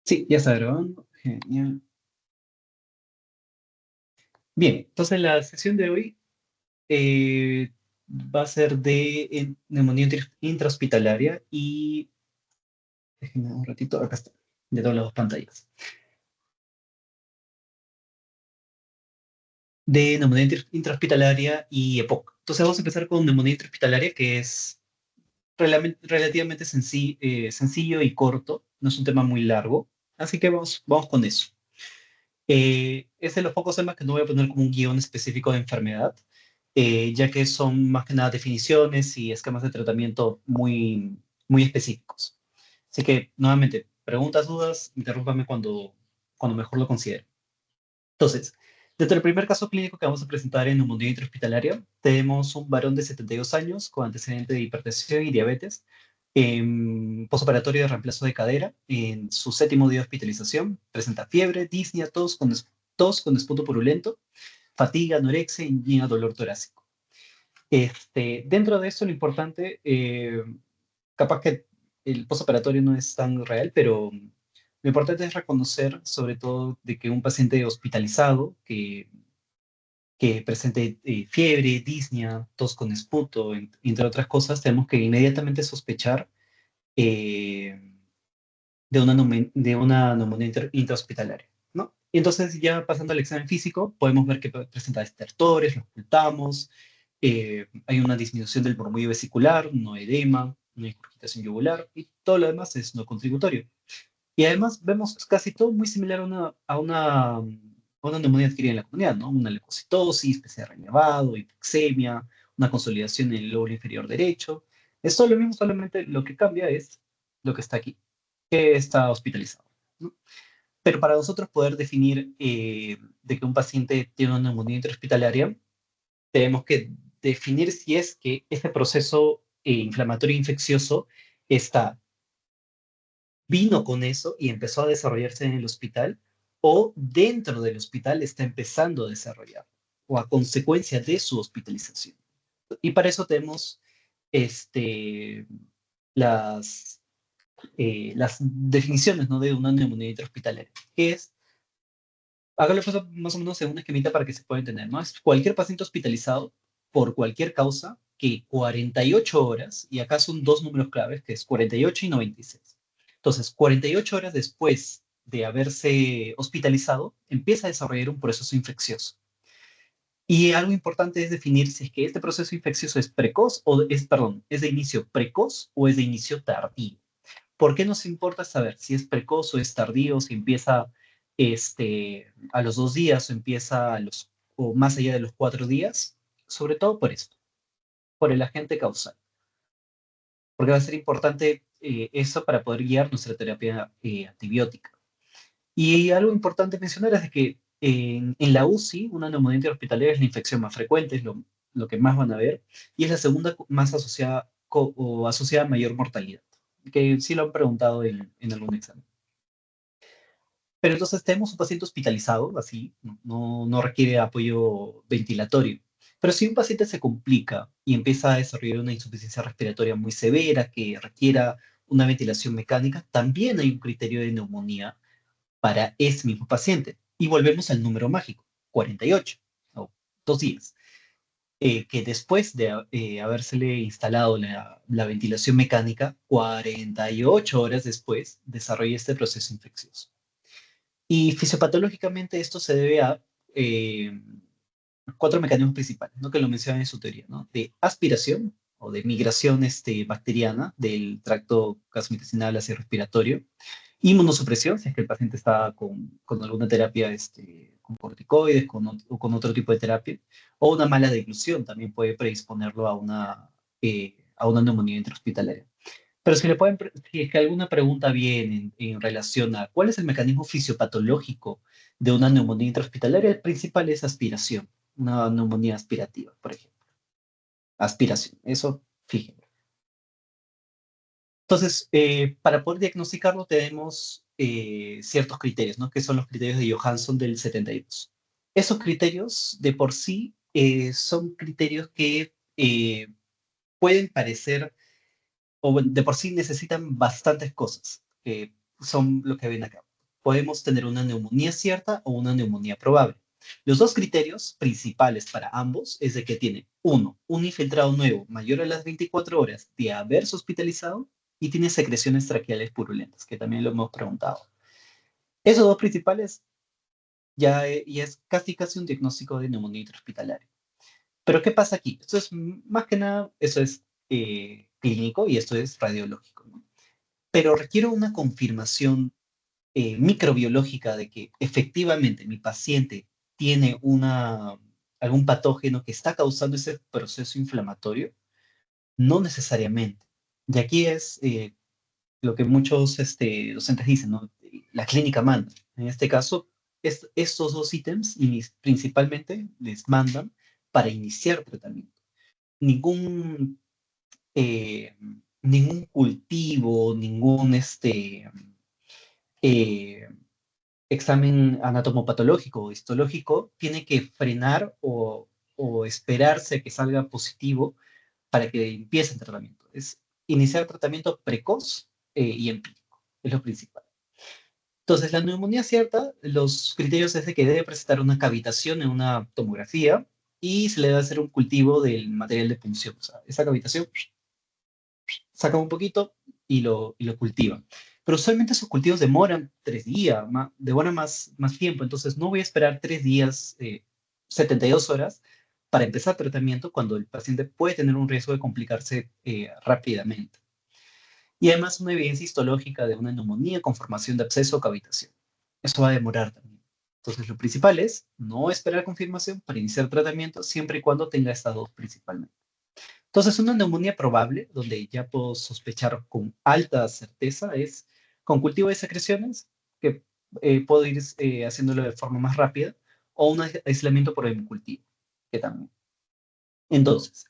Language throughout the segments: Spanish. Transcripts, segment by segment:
Sí, ya está grabando. Genial. Bien, entonces la sesión de hoy va a ser de neumonía intrahospitalaria y, déjenme un ratito, acá está, de todas las dos pantallas. De neumonía intrahospitalaria y EPOC. Entonces vamos a empezar con neumonía intrahospitalaria, que es relativamente sencillo y corto, no es un tema muy largo, así que vamos con eso. Es de los pocos temas que no voy a poner como un guión específico de enfermedad, ya que son más que nada definiciones y esquemas de tratamiento muy específicos. Así que, nuevamente, preguntas, dudas, interrúmpame cuando mejor lo considere. Entonces, desde el primer caso clínico que vamos a presentar en neumonía intrahospitalaria, tenemos un varón de 72 años con antecedente de hipertensión y diabetes, posoperatorio de reemplazo de cadera, en su séptimo día de hospitalización, presenta fiebre, disnea, tos con esputo purulento, fatiga, anorexia y dolor torácico. Dentro de eso, lo importante, capaz que el postoperatorio no es tan real, pero lo importante es reconocer, sobre todo, de que un paciente hospitalizado que presente fiebre, disnea, tos con esputo, entre otras cosas, tenemos que inmediatamente sospechar eh, de una neumonía intrahospitalaria, ¿no? Y entonces, ya pasando al examen físico, podemos ver que presenta estertores, los ocultamos, hay una disminución del murmullo vesicular, no edema, no incurgitación yugular, y todo lo demás es no contributorio. Y además vemos casi todo muy similar a una neumonía adquirida en la comunidad, ¿no? Una leucocitosis, PCR elevado, hipoxemia, una consolidación en el lóbulo inferior derecho. Es todo lo mismo, solamente lo que cambia es lo que está aquí, que está hospitalizado, ¿no? Pero para nosotros poder definir de que un paciente tiene una neumonía intrahospitalaria, tenemos que definir si es que este proceso inflamatorio infeccioso está vino con eso y empezó a desarrollarse en el hospital, o dentro del hospital está empezando a desarrollar, o a consecuencia de su hospitalización. Y para eso tenemos este, las, las definiciones, ¿no?, de una neumonía intrahospitalaria, que es, hágalo pues más o menos en una esquemita para que se pueda entender, ¿no? Es cualquier paciente hospitalizado por cualquier causa que 48 horas, y acá son dos números claves, que es 48 y 96. Entonces, 48 horas después de haberse hospitalizado, empieza a desarrollar un proceso infeccioso. Y algo importante es definir si es que este proceso infeccioso es precoz o perdón, es de inicio precoz o es de inicio tardío. ¿Por qué nos importa saber si es precoz o es tardío, si empieza a los 2 días o empieza o más allá de los 4 días? Sobre todo por esto, por el agente causal, porque va a ser importante eso para poder guiar nuestra terapia antibiótica. Y algo importante mencionar es de que en la UCI, una neumonía interhospitalaria es la infección más frecuente, es lo que más van a ver, y es la segunda más asociada o asociada a mayor mortalidad, que sí lo han preguntado en algún examen. Pero entonces tenemos un paciente hospitalizado, así, no requiere apoyo ventilatorio. Pero si un paciente se complica y empieza a desarrollar una insuficiencia respiratoria muy severa que requiera una ventilación mecánica, también hay un criterio de neumonía para ese mismo paciente. Y volvemos al número mágico, 48, o 2 días, que después de habérsele instalado la ventilación mecánica, 48 horas después desarrolla este proceso infeccioso. Y fisiopatológicamente esto se debe a eh, cuatro mecanismos principales, ¿no?, que lo mencionan en su teoría, ¿no? De aspiración o de migración bacteriana del tracto gastrointestinal hacia el respiratorio, inmunosupresión, si es que el paciente está con alguna terapia, con corticoides o con otro tipo de terapia, o una mala deglución también puede predisponerlo a una neumonía intrahospitalaria. Pero si es que alguna pregunta viene en relación a cuál es el mecanismo fisiopatológico de una neumonía intrahospitalaria, el principal es aspiración, una neumonía aspirativa, por ejemplo. Aspiración, eso, fíjense. Entonces, para poder diagnosticarlo tenemos ciertos criterios, ¿no?, que son los criterios de Johansson del 72. Esos criterios de por sí son criterios que pueden parecer, o bueno, de por sí necesitan bastantes cosas, que son lo que ven acá. podemos tener una neumonía cierta o una neumonía probable. Los dos criterios principales para ambos es de que tiene, uno, un infiltrado nuevo mayor a las 24 horas de haberse hospitalizado y tiene secreciones traqueales purulentas, que también lo hemos preguntado. Esos dos principales ya es casi un diagnóstico de neumonía intrahospitalaria. Pero ¿qué pasa aquí? Esto es más que nada, eso es clínico y esto es radiológico, ¿no? Pero requiero una confirmación microbiológica de que efectivamente mi paciente tiene algún patógeno que está causando ese proceso inflamatorio, no necesariamente. Y aquí es lo que muchos docentes dicen, ¿no? La clínica manda. En este caso, estos dos ítems principalmente les mandan para iniciar tratamiento. Ningún, eh, ningún cultivo, ningún eh, examen anatomopatológico o histológico tiene que frenar o esperarse que salga positivo para que empiece el tratamiento. Es iniciar tratamiento precoz y empírico, es lo principal. Entonces, la neumonía cierta, los criterios es de que debe presentar una cavitación en una tomografía y se le debe hacer un cultivo del material de punción. O sea, esa cavitación sacan un poquito y lo cultivan. Pero usualmente esos cultivos demoran 3 días, demoran más tiempo. Entonces, no voy a esperar 3 días, 72 horas para empezar tratamiento cuando el paciente puede tener un riesgo de complicarse rápidamente. Y además una evidencia histológica de una neumonía con formación de absceso o cavitación. Eso va a demorar también. Entonces, lo principal es no esperar confirmación para iniciar tratamiento siempre y cuando tenga estas dos principalmente. Entonces, una neumonía probable, donde ya puedo sospechar con alta certeza, es con cultivo de secreciones, que puedo ir haciéndolo de forma más rápida, o un aislamiento por hemocultivo, que también. Entonces,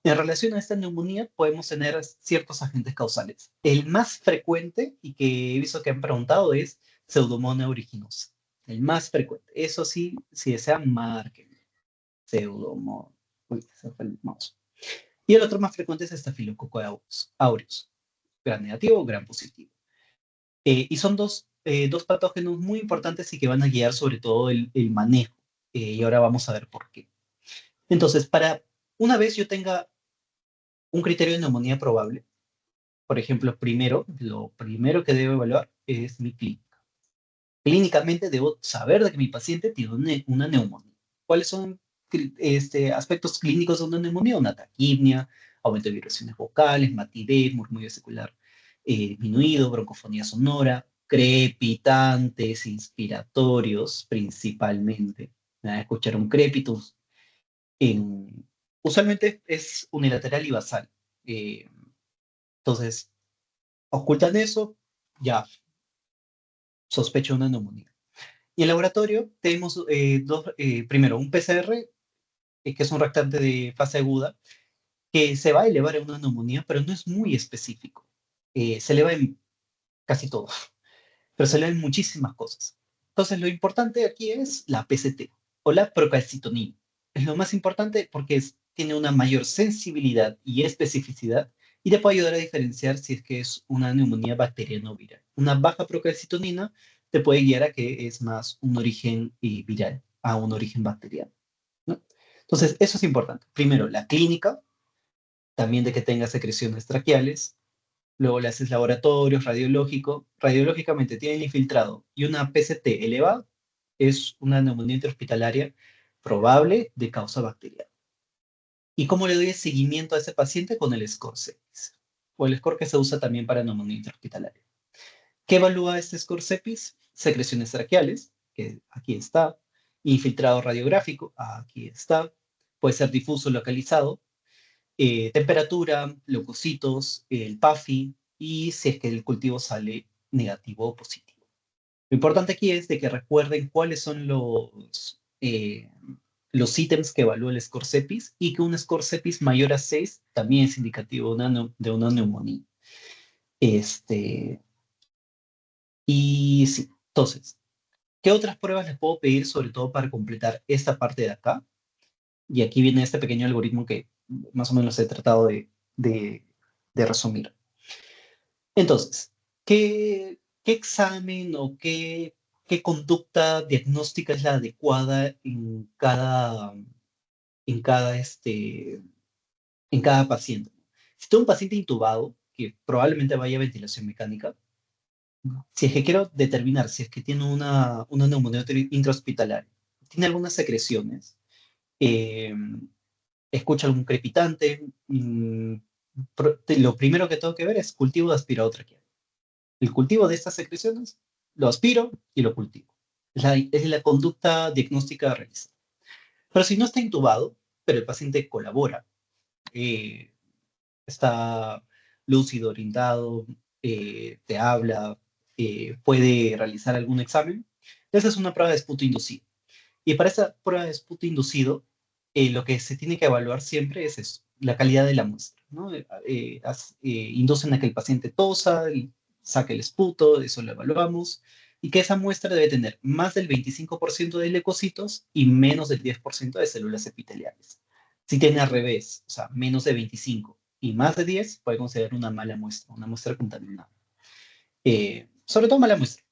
en relación a esta neumonía, podemos tener ciertos agentes causales. El más frecuente, y que he visto que han preguntado, es Pseudomonas aeruginosa. El más frecuente. Eso sí, si desean, marquen. Pseudomonas. Uy, se fue el mouse. Y el otro más frecuente es Staphylococcus aureus, gran negativo o gran positivo. Y son dos patógenos muy importantes y que van a guiar sobre todo el manejo. Y ahora vamos a ver por qué. Entonces, una vez yo tenga un criterio de neumonía probable, por ejemplo, lo primero que debo evaluar es mi clínica. Clínicamente debo saber de que mi paciente tiene una neumonía. ¿Cuáles son aspectos clínicos de una neumonía? Una taquipnia, aumento de vibraciones vocales, matidez, murmullo secular disminuido, broncofonía sonora, crepitantes, inspiratorios principalmente. Escuchar un crépitus. en- Usualmente es unilateral y basal. Eh, entonces, ocultan eso, ya sospecho una neumonía. Y en laboratorio tenemos primero un PCR, que es un reactante de fase aguda, que se va a elevar en una neumonía, pero no es muy específico. Se eleva en casi todo, pero se eleva en muchísimas cosas. Entonces, lo importante aquí es la PCT o la procalcitonina. Es lo más importante porque tiene una mayor sensibilidad y especificidad y te puede ayudar a diferenciar si es que es una neumonía bacteriana o viral. Una baja procalcitonina te puede guiar a que es más un origen viral a un origen bacteriano, ¿no? Entonces, eso es importante. Primero, la clínica, también de que tenga secreciones traqueales. Luego le haces laboratorios, radiológico. Radiológicamente tiene el infiltrado y una PCT elevada. Es una neumonía intrahospitalaria probable de causa bacteriana. ¿Y cómo le doy el seguimiento a ese paciente? Con el score 6 o el score que se usa también para neumonía intrahospitalaria. ¿Qué evalúa este score CEPIS? Secreciones traqueales, que aquí está. Infiltrado radiográfico, aquí está. Puede ser difuso localizado. Temperatura, leucocitos, el PAFI y si es que el cultivo sale negativo o positivo. Lo importante aquí es de que recuerden cuáles son los ítems que evalúa el score CEPIS y que un score CEPIS mayor a 6 también es indicativo de una neumonía. Este, y sí, entonces, ¿qué otras pruebas les puedo pedir sobre todo para completar esta parte de acá? Y aquí viene este pequeño algoritmo que más o menos he tratado de, de resumir. Entonces, ¿qué examen o qué qué conducta diagnóstica es la adecuada en cada, en cada paciente. Si tengo un paciente intubado, que probablemente vaya a ventilación mecánica, si es que quiero determinar si es que tiene una neumonía intrahospitalaria, tiene algunas secreciones, eh, escucha algún crepitante, lo primero que tengo que ver es cultivo de aspirado traqueal. El cultivo de estas secreciones lo aspiro y lo cultivo. Es la conducta diagnóstica a realizar. Pero si no está intubado, pero el paciente colabora, eh, está lúcido, orientado, te habla, puede realizar algún examen, esa es una prueba de esputo inducido. Y para esa prueba de esputo inducido, lo que se tiene que evaluar siempre es eso, la calidad de la muestra, ¿no? Inducen a que el paciente tosa, saque el esputo, eso lo evaluamos, y que esa muestra debe tener más del 25% de leucocitos y menos del 10% de células epiteliales. Si tiene al revés, o sea, menos de 25 y más de 10, puede considerar una mala muestra, una muestra contaminada. Sobre todo mala muestra.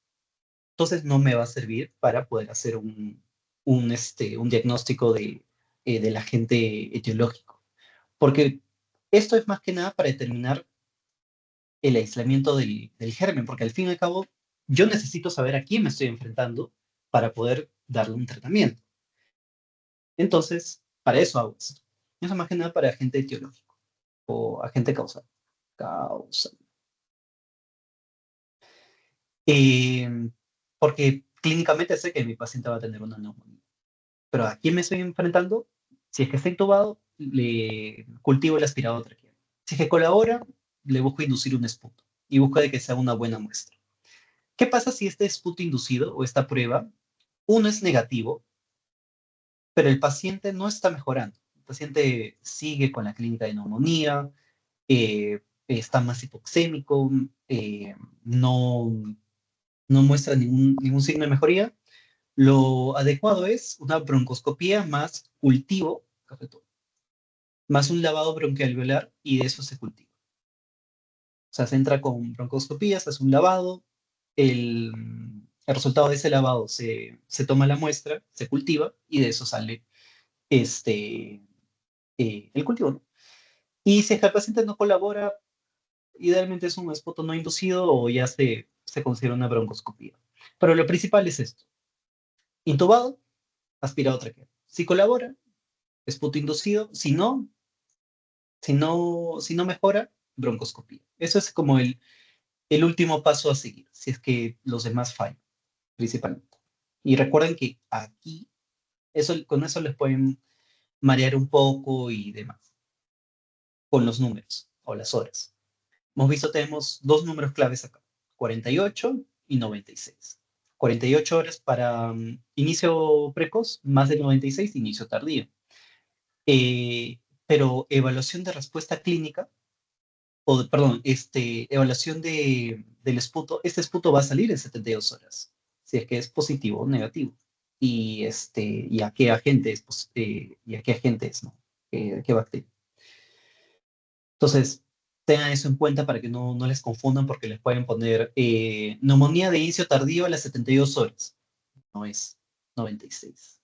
Entonces no me va a servir para poder hacer un diagnóstico del agente etiológico. Porque esto es más que nada para determinar el aislamiento del germen, porque al fin y al cabo yo necesito saber a quién me estoy enfrentando para poder darle un tratamiento. Entonces, para eso hago esto. Eso es más que nada para agente etiológico o agente causal. Causal. Eh, Porque clínicamente sé que mi paciente va a tener una neumonía. Pero ¿a quién me estoy enfrentando? Si es que está intubado, le cultivo el aspirado traqueal. Si es que colabora, le busco inducir un esputo y busco de que sea una buena muestra. ¿Qué pasa si este esputo inducido o esta prueba, uno es negativo, pero el paciente no está mejorando? El paciente sigue con la clínica de neumonía, está más hipoxémico, no, no muestra ningún signo de mejoría. Lo adecuado es una broncoscopía más cultivo, más un lavado bronquialveolar y de eso se cultiva. O sea, se entra con broncoscopía, se hace un lavado, el, el resultado de ese lavado se toma la muestra, se cultiva y de eso sale este, el cultivo, ¿no? Y si es que el paciente no colabora, idealmente es un espoto no inducido o ya se considera una broncoscopía. Pero lo principal es esto: intubado, aspirado traqueal. Si colabora, esputo inducido; si no mejora, broncoscopía. Eso es como el último paso a seguir, si es que los demás fallan, principalmente. Y recuerden que aquí, con eso les pueden marear un poco y demás, con los números o las horas. Hemos visto, tenemos dos números claves acá: 48 y 96. 48 horas para inicio precoz, más de 96 inicio tardío. Pero evaluación de respuesta clínica, perdón, evaluación del esputo, este esputo va a salir en 72 horas, si es que es positivo o negativo. Y a qué agente es, y a qué agente es, ¿no? ¿Qué bacteria? Entonces, tengan eso en cuenta para que no les confundan, porque les pueden poner neumonía de inicio tardío a las 72 horas. No es 96.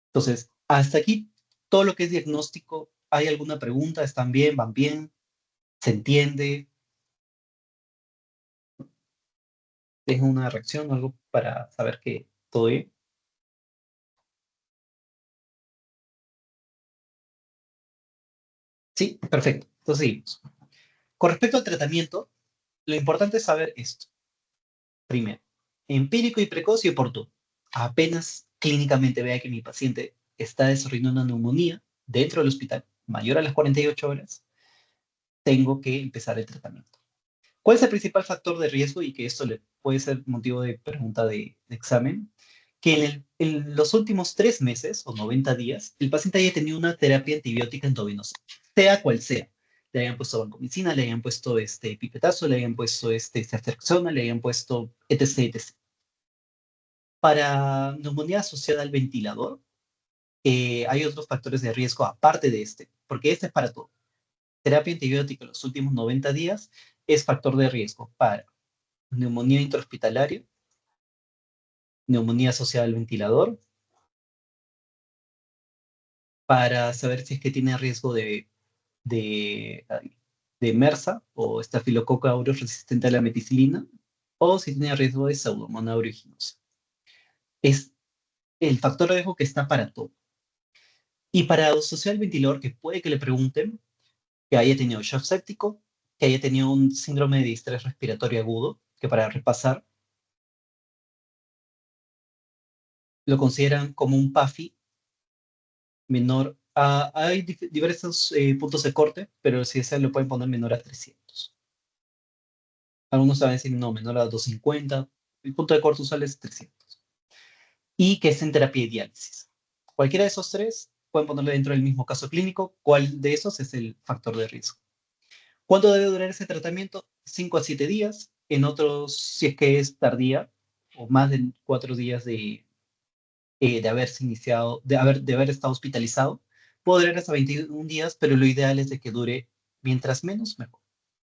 Entonces, hasta aquí todo lo que es diagnóstico. ¿Hay alguna pregunta? ¿Están bien? ¿Van bien? ¿Se entiende? ¿Dejo una reacción o algo para saber que todo bien? Sí, perfecto. Entonces seguimos. Con respecto al tratamiento, lo importante es saber esto. Primero, empírico y precoz y oportuno. Apenas clínicamente vea que mi paciente está desarrollando una neumonía dentro del hospital mayor a las 48 horas, tengo que empezar el tratamiento. ¿Cuál es el principal factor de riesgo? Y que esto le puede ser motivo de pregunta de examen. Que en los últimos 3 meses o 90 días, el paciente haya tenido una terapia antibiótica endovenosa, sea cual sea. Le hayan puesto vancomicina, le hayan puesto pipetazo, le hayan puesto ceftriaxona, le hayan puesto etc, etc. Para neumonía asociada al ventilador, hay otros factores de riesgo aparte de porque este es para todo. Terapia antibiótica en los últimos 90 días es factor de riesgo para neumonía intrahospitalaria, neumonía asociada al ventilador, para saber si es que tiene riesgo de MRSA o estafilococo aureus resistente a la meticilina, o si tiene riesgo de Pseudomonas aeruginosa. Es el factor de riesgo que está para todo. Y para asociar al ventilador, que puede que le pregunten que haya tenido shock séptico, que haya tenido un síndrome de distrés respiratorio agudo, que para repasar lo consideran como un PAFI menor a... Hay diversos puntos de corte, pero si ese lo pueden poner menor a 300. Algunos saben decir no, menor a 250. El punto de corte usual es 300. Y que es en terapia de diálisis. Cualquiera de esos tres pueden ponerle dentro del mismo caso clínico. ¿Cuál de esos es el factor de riesgo? ¿Cuánto debe durar ese tratamiento? 5 a 7 días. En otros, si es que es tardía, o más de 4 días de haberse iniciado, de haber estado hospitalizado, puede durar hasta 21 días, pero lo ideal es de que dure mientras menos, mejor.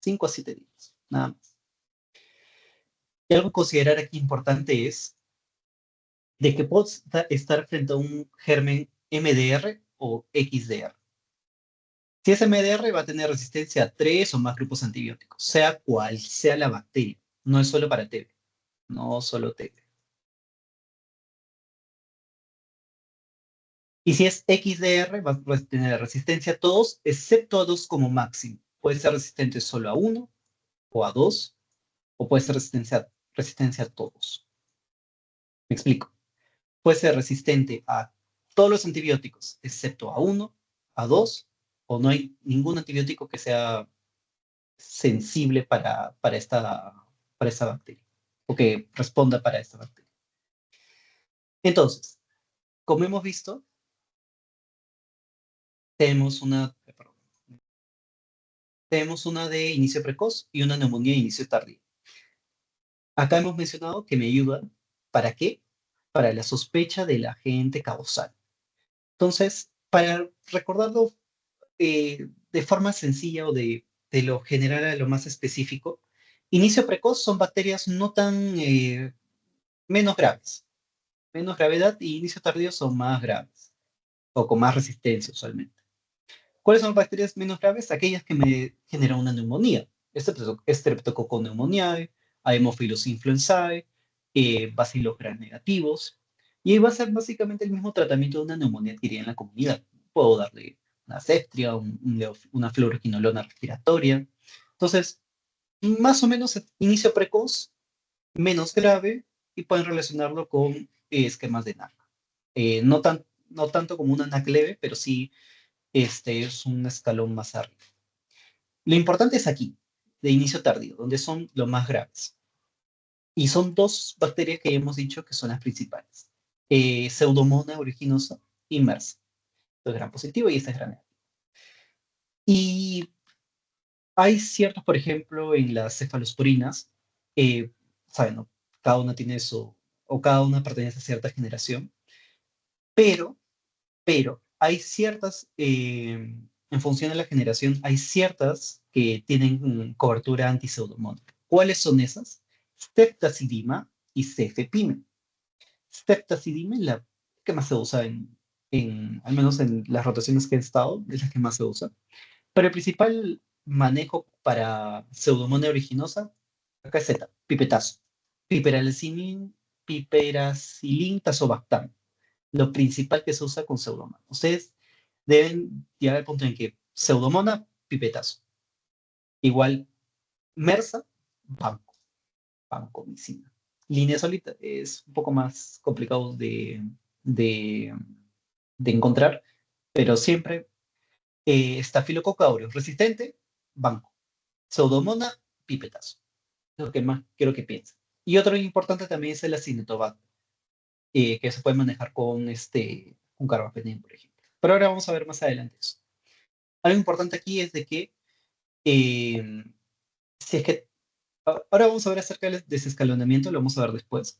5 a 7 días, nada más. Y algo a considerar aquí importante es de que puedo estar frente a un germen MDR o XDR. Si es MDR, va a tener resistencia a 3 o más grupos antibióticos, sea cual sea la bacteria. No es solo para TB, no solo TB. Y si es XDR, va a tener resistencia a todos, excepto a dos como máximo. Puede ser resistente solo a uno o a dos, o puede ser resistencia a todos. Me explico. Puede ser resistente a todos los antibióticos, excepto a uno, a dos, o no hay ningún antibiótico que sea sensible para esta bacteria, o que responda para esta bacteria. Entonces, como hemos visto, tenemos perdón, tenemos una de inicio precoz y una neumonía de inicio tardío. Acá hemos mencionado que me ayuda, ¿para qué? Para la sospecha del agente causal. Entonces, para recordarlo de forma sencilla o de lo general a lo más específico, inicio precoz son bacterias no tan menos graves, menos gravedad, y inicio tardío son más graves o con más resistencia usualmente. ¿Cuáles son las bacterias menos graves? Aquellas que me generan una neumonía. Streptococcus pneumoniae, Haemophilus influenzae, bacilos gram negativos. Y va a ser básicamente el mismo tratamiento de una neumonía adquirida en la comunidad. Puedo darle una ceftria, una fluoroquinolona respiratoria. Entonces, más o menos inicio precoz, menos grave, y pueden relacionarlo con esquemas de NAC. No tanto como una NAC leve, pero sí este es un escalón más arriba. Lo importante es aquí, de inicio tardío, donde son los más graves. Y son dos bacterias que hemos dicho que son las principales. Pseudomonas aeruginosa y MRSA. Esto es gran positivo y este es gran negativo. Y hay ciertos, por ejemplo, en las cefalosporinas, saben, ¿no? Cada una tiene su, o cada una pertenece a cierta generación, pero hay ciertas, en función de la generación, hay ciertas que tienen cobertura anti-pseudomonas. ¿Cuáles son esas? Ceftazidima y cefepime. Ceftazidima es la que más se usa al menos en las rotaciones que he estado, es la que más se usa. Pero el principal manejo para Pseudomonas aeruginosa, acá es Z, pipetazo. Piperacillin, piperacillin tazobactam, lo principal que se usa con Pseudomonas. Ustedes deben llegar al punto en que Pseudomonas, pipetazo. Igual, MRSA, banco, vancomicina. Línea solita es un poco más complicado de, de encontrar, pero siempre Staphylococcus aureus resistente, banco. Pseudomonas, pipetazo. Es lo que más quiero que piensen. Y otro importante también es el acinetobacter, que se puede manejar con carbapenem, por ejemplo. Pero ahora vamos a ver más adelante eso. Algo importante aquí es de que, eh, si es que, ahora vamos a ver acerca del desescalonamiento, lo vamos a ver después,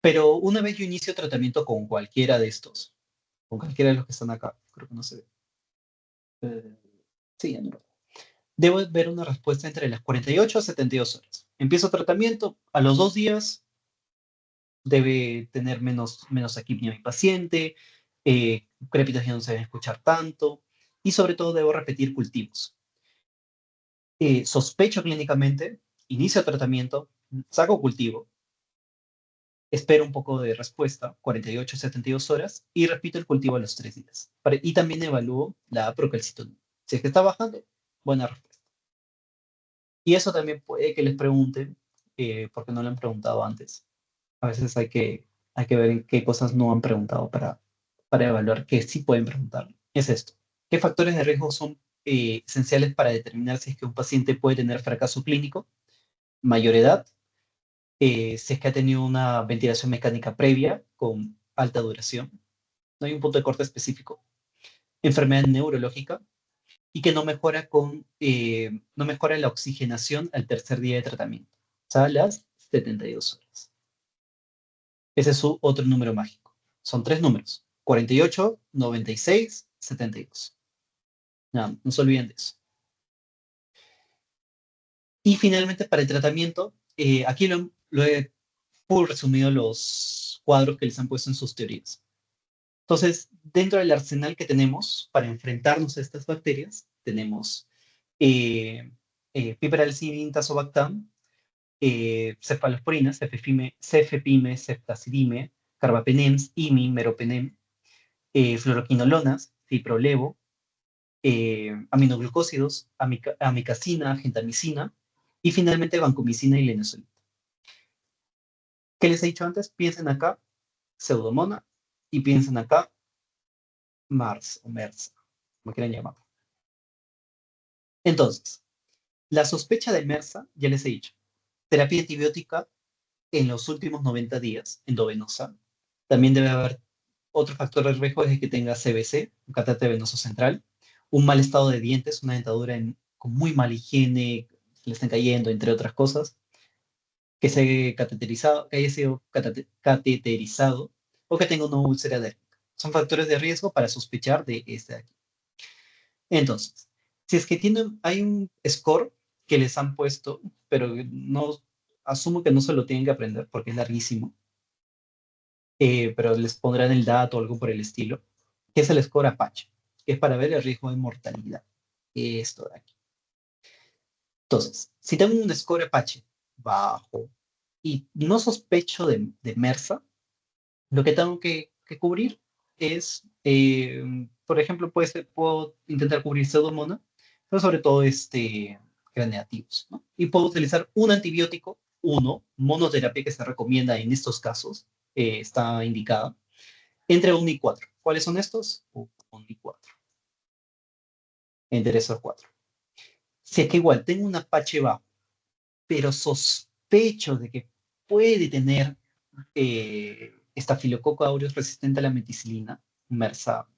pero una vez yo inicio tratamiento con cualquiera de estos, con cualquiera de los que están acá, creo que no se ve. Eh, sí, ya no. Debo ver una respuesta entre las 48 a 72 horas. Empiezo tratamiento, a los 2 días debe tener menos taquipnia mi paciente, crépitos ya no se deben escuchar tanto, y sobre todo debo repetir cultivos. Sospecho clínicamente, inicio tratamiento, saco cultivo, espero un poco de respuesta, 48 a 72 horas, y repito el cultivo a los 3 días. Y también evalúo la procalcitonina. Si es que está bajando, buena respuesta. Y eso también puede que les pregunten, porque no lo han preguntado antes. A veces hay que ver en qué cosas no han preguntado para evaluar que sí pueden preguntar. Es esto. ¿Qué factores de riesgo son esenciales para determinar si es que un paciente puede tener fracaso clínico? Mayor edad, si es que ha tenido una ventilación mecánica previa con alta duración, no hay un punto de corte específico, enfermedad neurológica y que no mejora la oxigenación al tercer día de tratamiento, o sea, a las 72 horas. Ese es su otro número mágico. Son tres números, 48, 96, 72. No se olviden de eso. Y finalmente, para el tratamiento, aquí lo he full resumido los cuadros que les han puesto en sus teorías. Entonces, dentro del arsenal que tenemos para enfrentarnos a estas bacterias, tenemos piperacillin, tazobactam, cefalosporinas, cefepime, ceftazidime, carbapenems, imi, meropenem, fluoroquinolonas, ciprolevo, aminoglucósidos, amicacina, gentamicina y finalmente vancomicina y linezolida. ¿Qué les he dicho antes? Piensen acá, pseudomona, y piensen acá, Mars o MERS, como quieran llamarlo. Entonces, la sospecha de MERSA, ya les he dicho, terapia antibiótica en los últimos 90 días, endovenosa. También debe haber otro factor de riesgo es que tenga CVC, un catéter venoso central, un mal estado de dientes, una dentadura con muy mala higiene, se le estén cayendo, entre otras cosas, que que haya sido cateterizado o que tenga una úlcera alérgica. Son factores de riesgo para sospechar de este de aquí. Entonces, si es que hay un score que les han puesto, pero no asumo que no se lo tienen que aprender porque es larguísimo, pero les pondrán el dato o algo por el estilo, que es el score Apache, que es para ver el riesgo de mortalidad. Esto de aquí. Entonces, si tengo un score Apache bajo y no sospecho de MERSA, lo que tengo que cubrir es, por ejemplo, puedo intentar cubrir pseudomonas, pero sobre todo gram negativos, ¿no? Y puedo utilizar un antibiótico, monoterapia que se recomienda en estos casos, está indicada, entre 1 y 4. ¿Cuáles son estos? 1 y 4. Entre esos 4. Si es que igual tengo un Apache bajo, pero sospecho de que puede tener Staphylococcus aureus resistente a la meticilina, MERSA,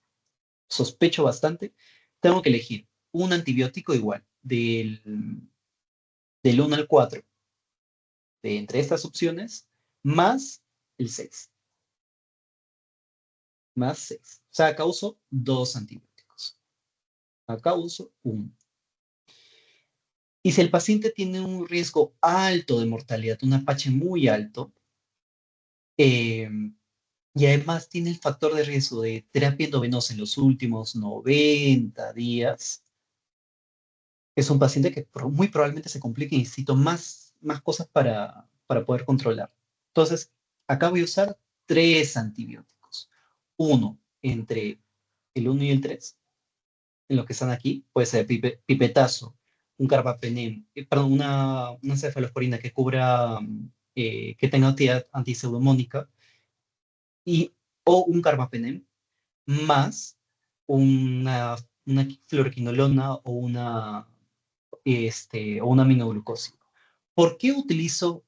sospecho bastante, tengo que elegir un antibiótico igual, del 1 al 4, de entre estas opciones, más el 6. Más 6. O sea, acá uso 2 antibióticos. Acá uso 1. Y si el paciente tiene un riesgo alto de mortalidad, un Apache muy alto, eh, y además tiene el factor de riesgo de terapia endovenosa en los últimos 90 días, es un paciente que muy probablemente se complique y necesito más cosas para poder controlar. Entonces, acá voy a usar 3 antibióticos. Uno entre el 1 y el 3, en los que están aquí, puede ser pipetazo, un carbapenem, perdón, una cefalosporina que cubra, que tenga actividad antiseudomónica, o un carbapenem, más una fluoroquinolona o una aminoglucósido. ¿Por qué utilizo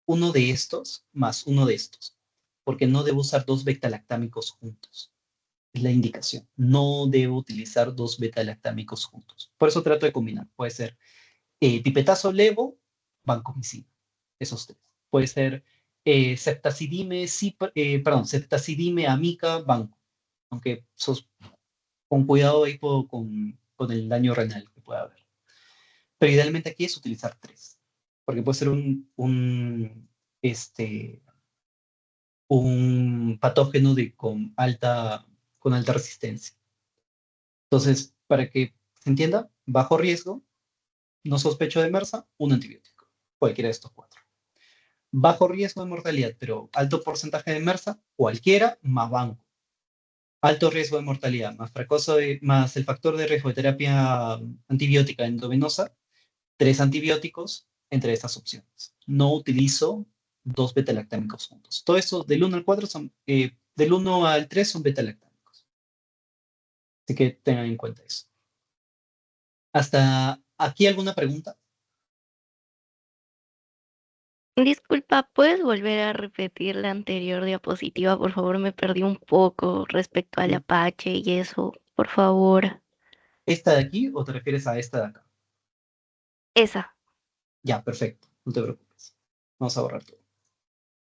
uno de estos más uno de estos? Porque no debo usar dos beta-lactámicos juntos. Es la indicación. No debo utilizar dos beta-lactámicos juntos. Por eso trato de combinar. Puede ser pipetazo levo, vancomicina. Esos tres. Puede ser ceftazidime, amica, banco. Aunque con cuidado ahí con el daño renal que pueda haber. Pero idealmente aquí es utilizar 3, porque puede ser este, un patógeno con alta resistencia. Entonces, para que se entienda, bajo riesgo, no sospecho de MRSA, un antibiótico, cualquiera de estos cuatro. Bajo riesgo de mortalidad, pero alto porcentaje de MRSA, cualquiera más banco. Alto riesgo de mortalidad, más el factor de riesgo de terapia antibiótica endovenosa, 3 antibióticos entre estas opciones. No utilizo 2 betalactámicos juntos. Todo esto del 1 al 4 del 1 al 3 son betalactámicos. Así que tengan en cuenta eso. ¿Hasta aquí alguna pregunta? Disculpa, ¿puedes volver a repetir la anterior diapositiva? Por favor, me perdí un poco respecto al Apache y eso. Por favor. ¿Esta de aquí o te refieres a esta de acá? Esa. Ya, perfecto. No te preocupes. Vamos a borrar todo.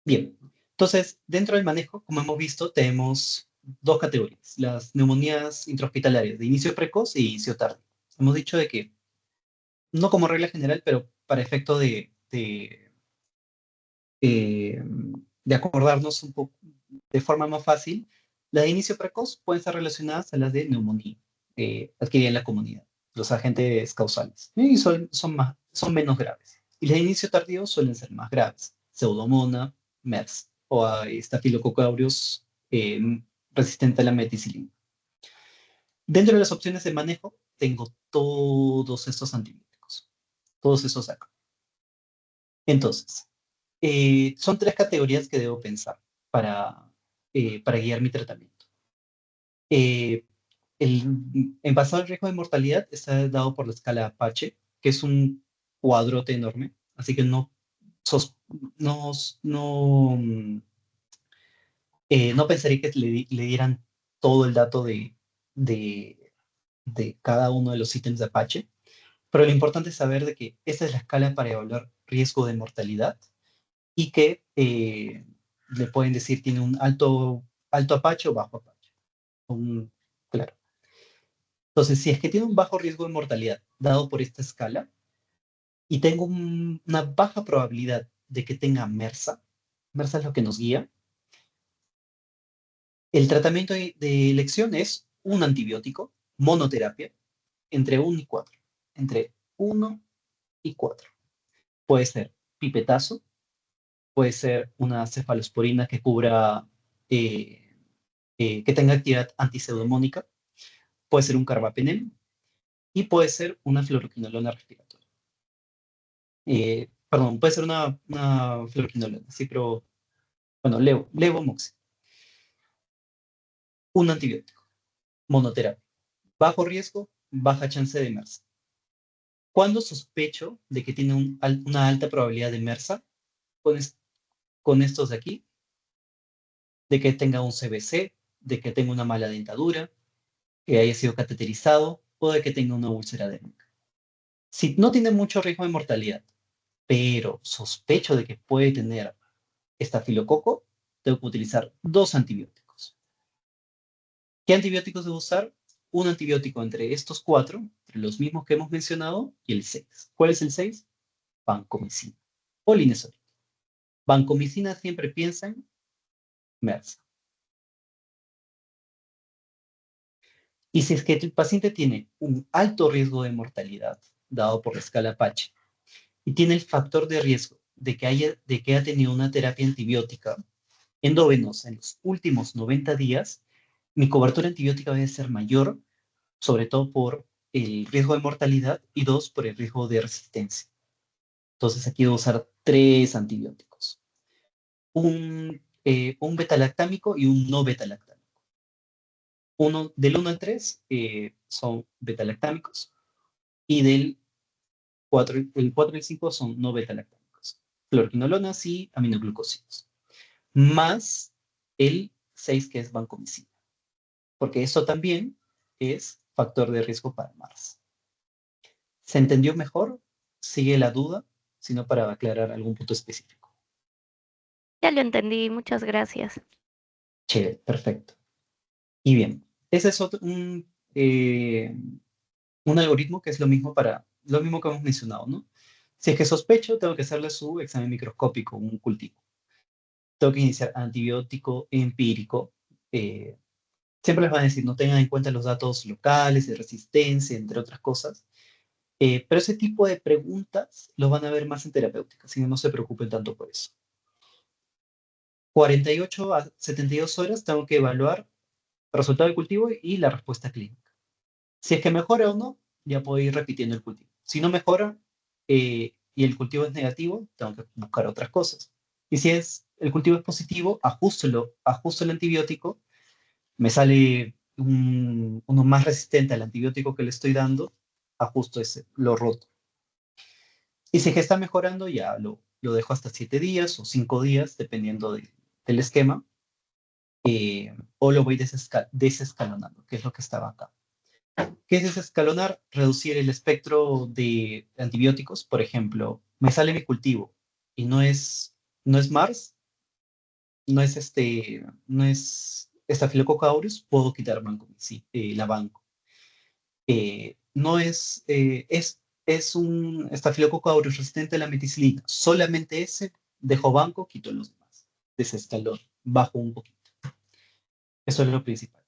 Bien. Entonces, dentro del manejo, como hemos visto, tenemos 2 categorías. Las neumonías intrahospitalarias de inicio precoz y inicio tardío. Hemos dicho de que, no como regla general, pero para efecto eh, de acordarnos un poco de forma más fácil, las de inicio precoz pueden estar relacionadas a las de neumonía adquirida en la comunidad, los agentes causales, y son menos graves. Y las de inicio tardío suelen ser más graves, Pseudomonas, MERS o a Staphylococcus aureus resistente a la meticilina. Dentro de las opciones de manejo, tengo todos estos antibióticos, todos esos acá. Entonces, son 3 categorías que debo pensar para guiar mi tratamiento. Eh, en basado al riesgo de mortalidad está dado por la escala Apache, que es un cuadrote enorme, así que sos- no, no, no pensaría que le dieran todo el dato de, de cada uno de los ítems de Apache, pero lo importante es saber de que esta es la escala para evaluar riesgo de mortalidad y que le pueden decir tiene un alto Apache o bajo Apache. Claro. Entonces, si es que tiene un bajo riesgo de mortalidad dado por esta escala y tengo una baja probabilidad de que tenga MRSA, MRSA es lo que nos guía, el tratamiento de elección es un antibiótico, monoterapia, entre 1 y 4. Entre 1 y 4. Puede ser pipetazo, puede ser una cefalosporina que cubra eh, que tenga actividad antiseudomónica, puede ser un carbapenem y puede ser una fluoroquinolona respiratoria. Perdón, puede ser una fluoroquinolona, sí, pero bueno, levomoxi, un antibiótico, monoterapia, bajo riesgo, baja chance de MRSA. ¿Cuándo sospecho de que tiene una alta probabilidad de MRSA? Con, con estos de aquí, de que tenga un CBC, de que tenga una mala dentadura, que haya sido cateterizado o de que tenga una úlcera adénica. Si no tiene mucho riesgo de mortalidad, pero sospecho de que puede tener estafilococo, tengo que utilizar 2 antibióticos. ¿Qué antibióticos debo usar? Un antibiótico entre estos 4, entre los mismos que hemos mencionado, y el 6. ¿Cuál es el 6? Vancomicina o linezolid. Vancomicina siempre piensa en MRSA. Y si es que el paciente tiene un alto riesgo de mortalidad, dado por la escala Apache, y tiene el factor de riesgo de que haya tenido una terapia antibiótica endovenosa en los últimos 90 días, mi cobertura antibiótica debe ser mayor, sobre todo por el riesgo de mortalidad y 2, por el riesgo de resistencia. Entonces aquí debo usar 3 antibióticos. Un betalactámico y un no betalactámico. Del 1 al 3 son betalactámicos y el 4 y el 5 son no betalactámicos. Fluoroquinolonas y aminoglucósidos. Más el 6 que es vancomicina, porque eso también es factor de riesgo para MARS. ¿Se entendió mejor? ¿Sigue la duda? Sino para aclarar algún punto específico. Ya lo entendí, muchas gracias. Chévere, perfecto. Y bien, ese es un algoritmo que es lo mismo que hemos mencionado, ¿no? Si es que sospecho, tengo que hacerle su examen microscópico, un cultivo. tengo que iniciar antibiótico empírico. eh, Siempre les van a decir, no tengan en cuenta los datos locales de resistencia, entre otras cosas. Pero ese tipo de preguntas los van a ver más en terapéutica, así que no se preocupen tanto por eso. 48 a 72 horas tengo que evaluar el resultado del cultivo y la respuesta clínica. Si es que mejora o no, ya puedo ir repitiendo el cultivo. Si no mejora y el cultivo es negativo, tengo que buscar otras cosas. Y si el cultivo es positivo, ajusto el antibiótico, me sale uno más resistente al antibiótico que le estoy dando, ajusto ese, lo roto. Y si es que está mejorando, ya lo dejo hasta 7 días o 5 días, dependiendo del esquema, o lo voy desescalonando, que es lo que estaba acá. ¿Qué es desescalonar? Reducir el espectro de antibióticos. Por ejemplo, me sale mi cultivo y no es Mars, no es Staphylococcus aureus, puedo quitar banco, sí, la banco. No es un Staphylococcus aureus resistente a la meticilina. Solamente ese dejo banco, quito los demás. Desescalón, bajo un poquito. Eso es lo principal.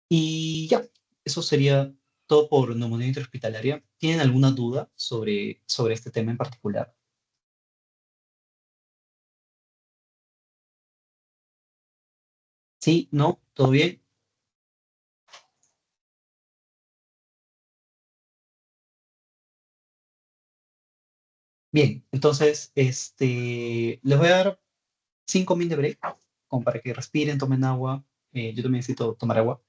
Y ya, eso sería todo por neumonía intrahospitalaria. ¿Tienen alguna duda sobre este tema en particular? ¿Sí? ¿No? ¿Todo bien? Bien, entonces, les voy a dar 5 min de break, como para que respiren, tomen agua. Yo también necesito tomar agua.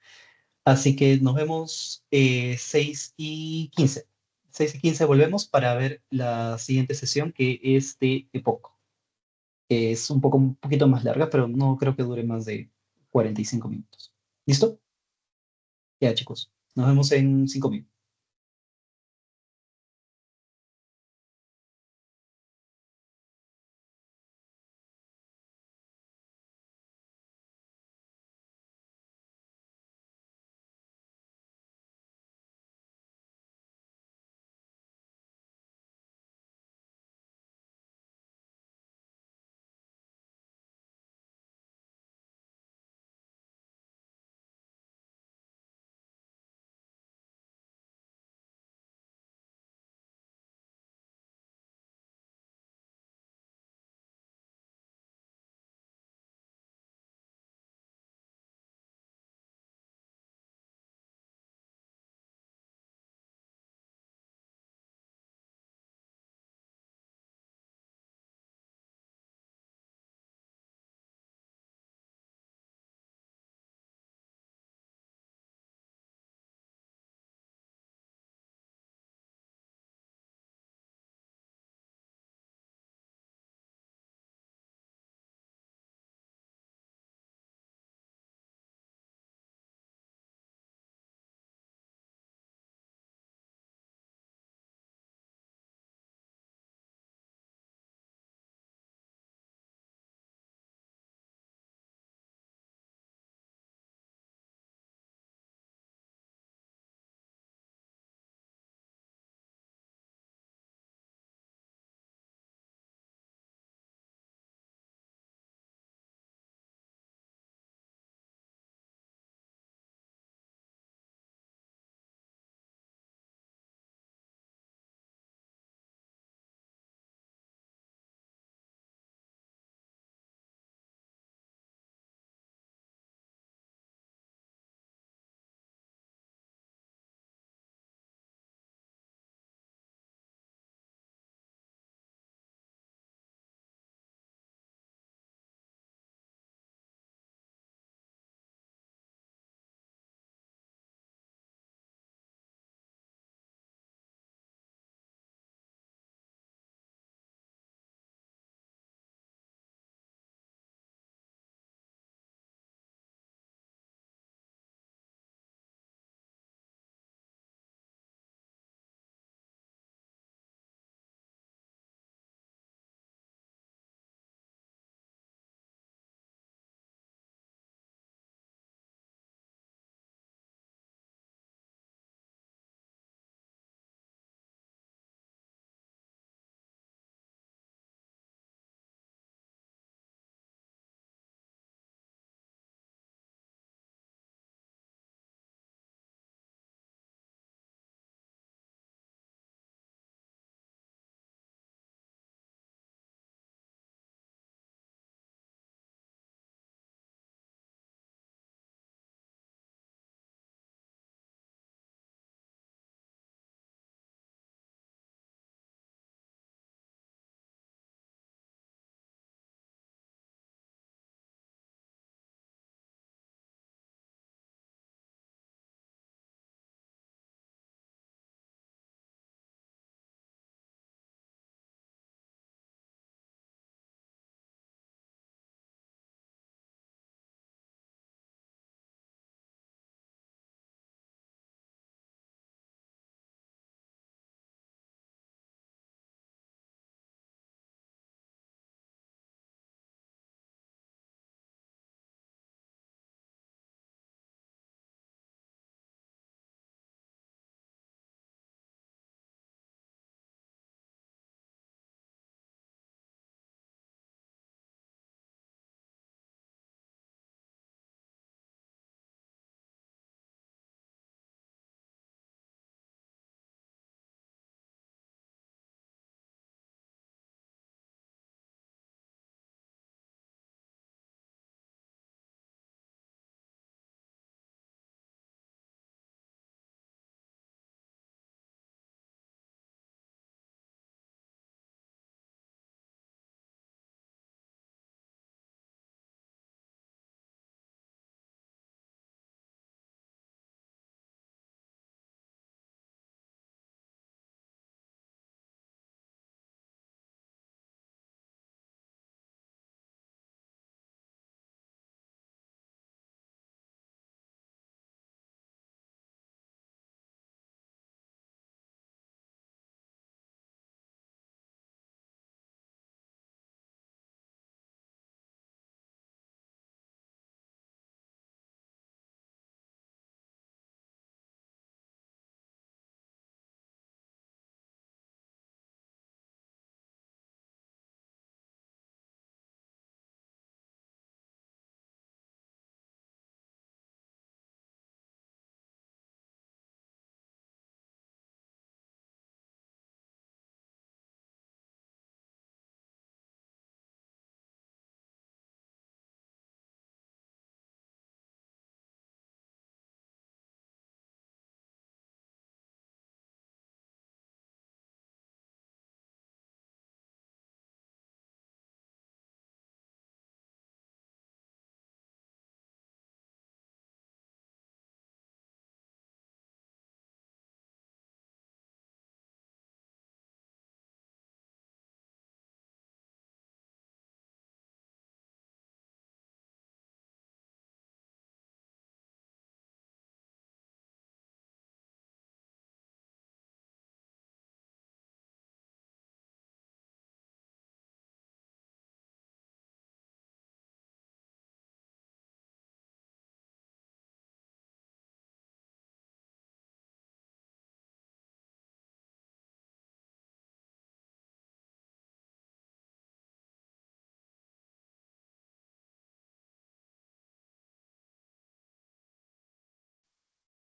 Así que nos vemos 6:15. 6:15 volvemos para ver la siguiente sesión, que es de EPOC. Es un poquito más larga, pero no creo que dure más de 45 minutos. ¿Listo? Ya, chicos. Nos vemos en 5 minutos.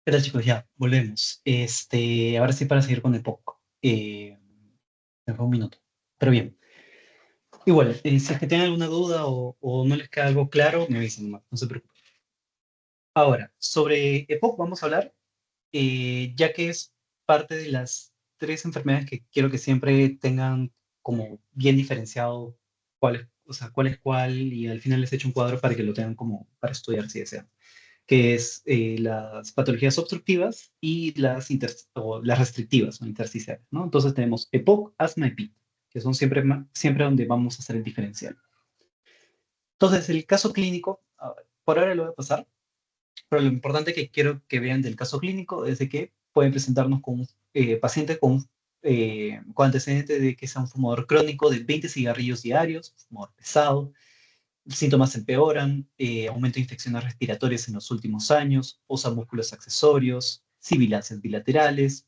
¿Qué tal, chicos? Ya, volvemos. Ahora sí para seguir con el POC. Me fue un minuto. Pero bien. Igual, si es que tienen alguna duda o no les queda algo claro, me avisan nomás, no se preocupen. Ahora, sobre EPOC vamos a hablar, ya que es parte de las tres enfermedades que quiero que siempre tengan como bien diferenciado o sea, cuál es cuál, y al final les echo un cuadro para que lo tengan como para estudiar si desean, que es las patologías obstructivas y o las restrictivas o intersticiales, ¿no? Entonces tenemos EPOC, asma y PIT, que son siempre, siempre donde vamos a hacer el diferencial. Entonces, el caso clínico, por ahora lo voy a pasar, pero lo importante que quiero que vean del caso clínico es de que pueden presentarnos con un paciente con antecedentes de que sea un fumador crónico de 20 cigarrillos diarios, fumador pesado, síntomas empeoran, aumento de infecciones respiratorias en los últimos años, músculos accesorios, sibilancias bilaterales,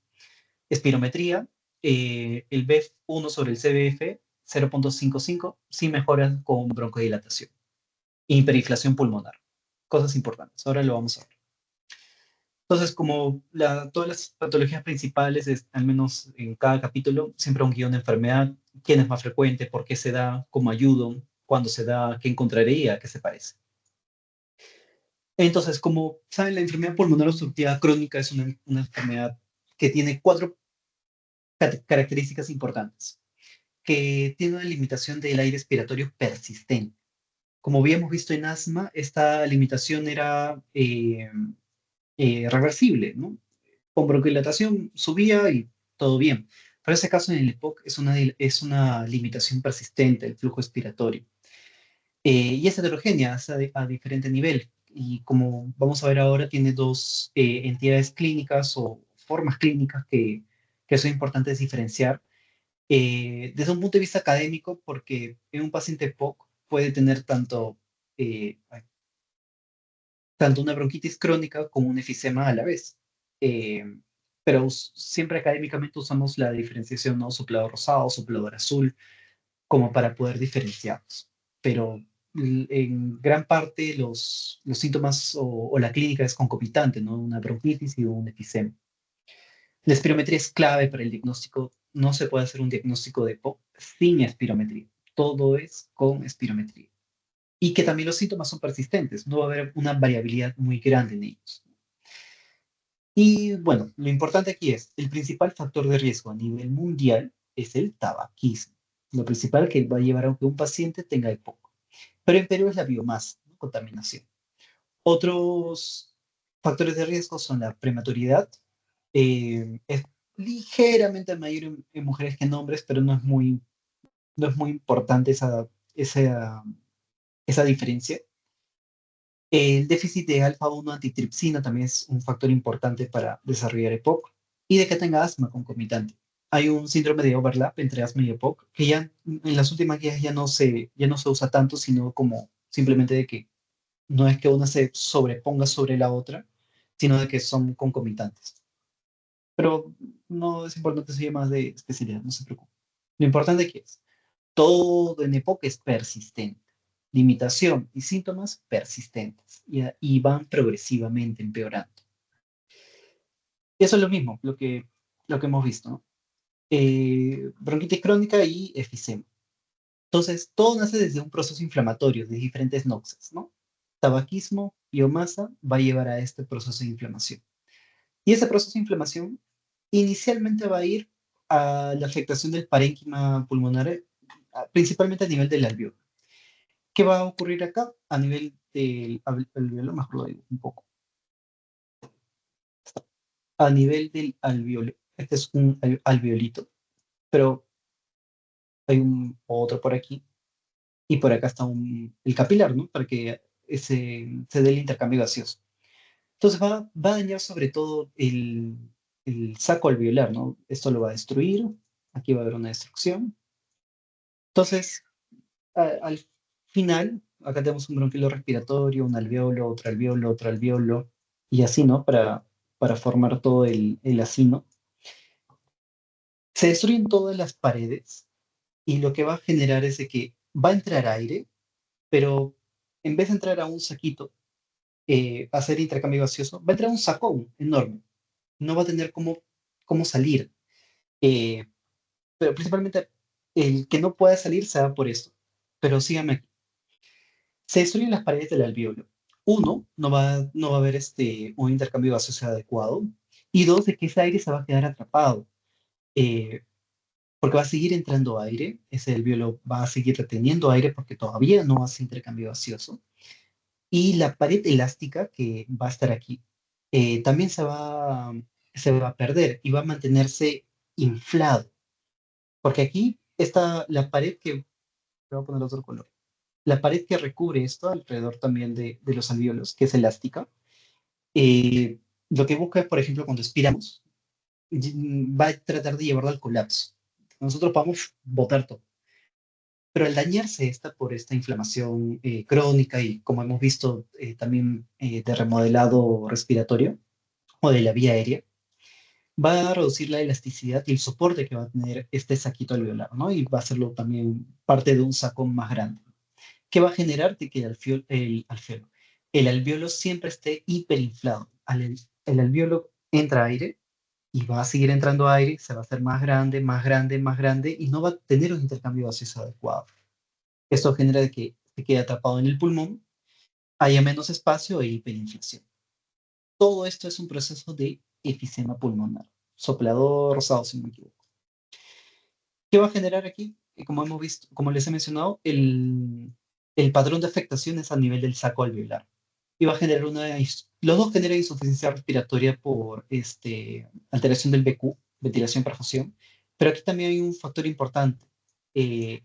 espirometría, el BEF1 sobre el CBF 0.55, sin mejoras con broncodilatación, hiperinflación pulmonar. Cosas importantes, ahora lo vamos a ver. Entonces, como todas las patologías principales, al menos en cada capítulo, siempre un guión de enfermedad, quién es más frecuente, por qué se da, cómo ayudo, cuándo se da, qué encontraría, a qué se parece. Entonces, como saben, la enfermedad pulmonar obstructiva crónica es una enfermedad que tiene cuatro características importantes, que tiene una limitación del aire respiratorio persistente. Como habíamos visto en asma, esta limitación era reversible, ¿no? Con broncolatación subía y todo bien. Pero ese caso en el EPOC es una limitación persistente del flujo expiratorio. Y es heterogénea, es a diferente nivel. Y como vamos a ver ahora, tiene dos entidades clínicas o formas clínicas que son importantes diferenciar. Desde un punto de vista académico, porque en un paciente POC puede tener tanto una bronquitis crónica como un efisema a la vez. Eh, pero siempre académicamente usamos la diferenciación, ¿no? Soplador rosado, soplador azul, como para poder diferenciarlos. Pero en gran parte los síntomas o la clínica es concomitante, ¿no? Una bronquitis y un efisema. La espirometría es clave para el diagnóstico. No se puede hacer un diagnóstico de POC sin espirometría. Todo es con espirometría. Y que también los síntomas son persistentes. No va a haber una variabilidad muy grande en ellos. Y bueno, lo importante aquí es, el principal factor de riesgo a nivel mundial es el tabaquismo. Lo principal que va a llevar a que un paciente tenga EPOC. Pero en Perú es la biomasa, ¿no? Contaminación. Otros factores de riesgo son la prematuridad. Es ligeramente mayor en mujeres que en hombres, pero no es muy importante esa diferencia. El déficit de alfa-1 antitripsina también es un factor importante para desarrollar EPOC y de que tenga asma concomitante. Hay un síndrome de overlap entre asma y EPOC que ya en las últimas guías ya no se usa tanto, sino como simplemente de que no es que una se sobreponga sobre la otra, sino de que son concomitantes. Pero no es importante seguir más de especialidad, no se preocupe. Lo importante aquí es, todo en EPOC es persistente. Limitación y síntomas persistentes y van progresivamente empeorando. Y eso es lo mismo, lo que hemos visto, ¿no? Bronquitis crónica y efisema. Entonces, todo nace desde un proceso inflamatorio de diferentes noxes, ¿no? Tabaquismo, biomasa, va a llevar a este proceso de inflamación. Y ese proceso de inflamación inicialmente va a ir a la afectación del parénquima pulmonar, principalmente a nivel del alveolo. ¿Qué va a ocurrir acá? A nivel del alveolo, mejor lo digo un poco. A nivel del alveolo, este es un alveolito, pero hay otro por aquí y por acá está el capilar, ¿no? Para que se dé el intercambio gaseoso. Entonces va a dañar sobre todo el saco alveolar, ¿no? Esto lo va a destruir, aquí va a haber una destrucción. Entonces, al final, acá tenemos un bronquilo respiratorio, un alveolo, otro alveolo, y así, ¿no? Para formar todo el acino. Se destruyen todas las paredes y lo que va a generar es de que va a entrar aire, pero en vez de entrar a un saquito, hacer intercambio gaseoso, va a entrar un sacón enorme. No va a tener cómo salir. Eh, pero principalmente el que no pueda salir se da por esto. Pero síganme aquí. Se destruyen las paredes del alvéolo. Uno, no va a haber un intercambio gaseoso adecuado. Y dos, de que ese aire se va a quedar atrapado. eh, Porque va a seguir entrando aire. Ese alvéolo va a seguir reteniendo aire porque todavía no hace intercambio gaseoso. Y la pared elástica que va a estar aquí también se va a perder y va a mantenerse inflado. Porque aquí está la pared que, voy a poner otro color, la pared que recubre esto alrededor también de los alvéolos, que es elástica, eh, lo que busca, por ejemplo, cuando expiramos, va a tratar de llevarlo al colapso. Nosotros podemos botar todo. Pero al dañarse esta por esta inflamación crónica y como hemos visto también de remodelado respiratorio o de la vía aérea, va a reducir la elasticidad y el soporte que va a tener este saquito alveolar, ¿no? Y va a hacerlo también parte de un saco más grande, que va a generar de que el alveolo siempre esté hiperinflado. El alveolo entra aire y va a seguir entrando aire, se va a hacer más grande, más grande, más grande y no va a tener un intercambio gaseoso adecuado. Esto genera de que se quede atrapado en el pulmón, haya menos espacio e hiperinflación. Todo esto es un proceso de efisema pulmonar. Soplador rosado, si no me equivoco. ¿Qué va a generar aquí? Como hemos visto, como les he mencionado, el patrón de afectación es a nivel del saco alveolar. Y va a generar los dos generan insuficiencia respiratoria por alteración del BQ, ventilación perfusión. Pero aquí también hay un factor importante.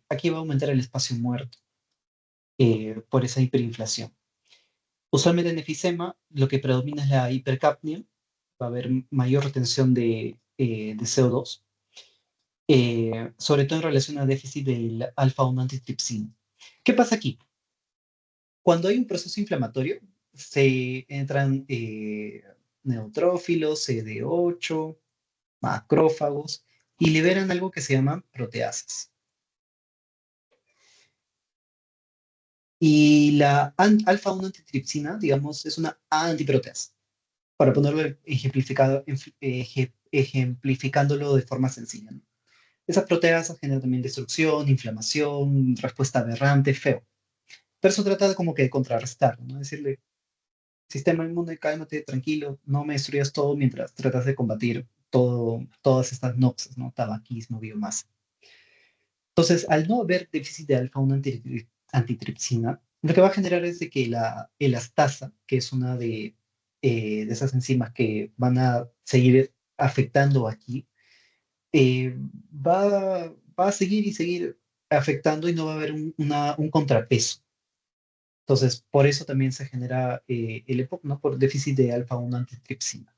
Aquí va a aumentar el espacio muerto por esa hiperinflación. Usualmente en efisema lo que predomina es la hipercapnia, va a haber mayor retención de CO2, sobre todo en relación a déficit del alfa-1 antitripsina. ¿Qué pasa aquí? Cuando hay un proceso inflamatorio, se entran neutrófilos, CD8, macrófagos, y liberan algo que se llama proteasas. Y la alfa-1 antitripsina, digamos, es una antiproteasa. Para ponerlo ejemplificándolo de forma sencilla, ¿no? Esas proteasas generan también destrucción, inflamación, respuesta aberrante, feo. Pero eso trata de como que de contrarrestar, ¿no? Decirle, sistema inmune, cálmate, tranquilo, no me destruyas todo mientras tratas de combatir todas estas noxas, ¿no? Tabaquismo, biomasa. Entonces, al no haber déficit de alfa-1 antitripsina, lo que va a generar es de que la elastasa, que es una de esas enzimas que van a seguir afectando aquí, va a seguir y seguir afectando y no va a haber un contrapeso. Entonces, por eso también se genera el EPOC, ¿no? Por déficit de alfa-1 antitripsina.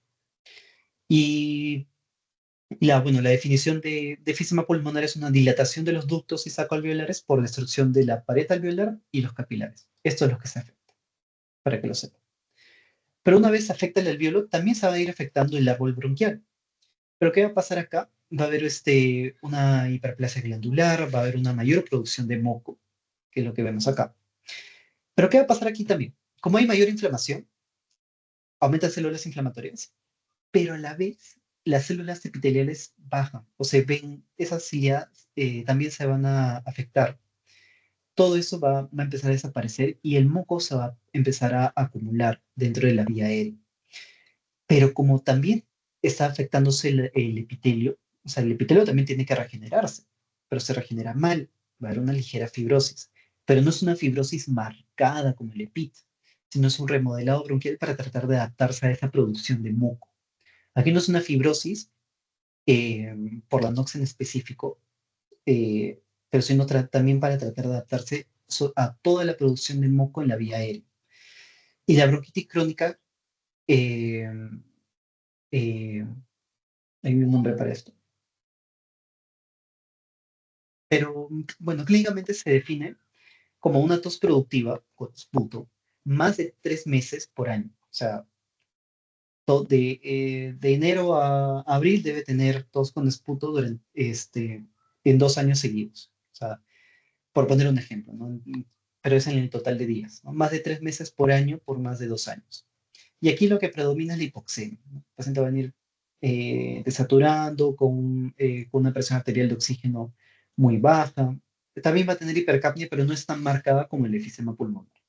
Y bueno, la definición de efisema pulmonar es una dilatación de los ductos y saco alveolares por destrucción de la pared alveolar y los capilares. Esto es lo que se afecta, para que lo sepan. Pero una vez afecta el alveolo, también se va a ir afectando el árbol bronquial. Pero ¿qué va a pasar acá? Va a haber una hiperplasia glandular, va a haber una mayor producción de moco, que es lo que vemos acá. Pero ¿qué va a pasar aquí también? Como hay mayor inflamación, aumentan células inflamatorias, pero a la vez las células epiteliales bajan o se ven, esas ciliadas también se van a afectar. Todo eso va a empezar a desaparecer y el moco se va a empezar a acumular dentro de la vía aérea. Pero como también está afectándose el epitelio, o sea, el epitelio también tiene que regenerarse, pero se regenera mal, va a haber una ligera fibrosis, pero no es una fibrosis marcada como el EPIT, sino es un remodelado bronquial para tratar de adaptarse a esa producción de moco. Aquí no es una fibrosis por la NOx en específico, pero sino también para tratar de adaptarse a toda la producción de moco en la vía aérea. Y la bronquitis crónica, eh, eh, hay un nombre para esto. Pero bueno, clínicamente se define como una tos productiva con esputo más de 3 meses por año. O sea, de enero a abril debe tener tos con esputo en 2 años seguidos. O sea, por poner un ejemplo, ¿no? pero es en el total de días, ¿no? Más de 3 meses por año por más de 2 años. Y aquí lo que predomina es la hipoxemia, ¿no? El paciente va a venir desaturando con una presión arterial de oxígeno muy baja. También va a tener hipercapnia, pero no es tan marcada como el efisema pulmonar.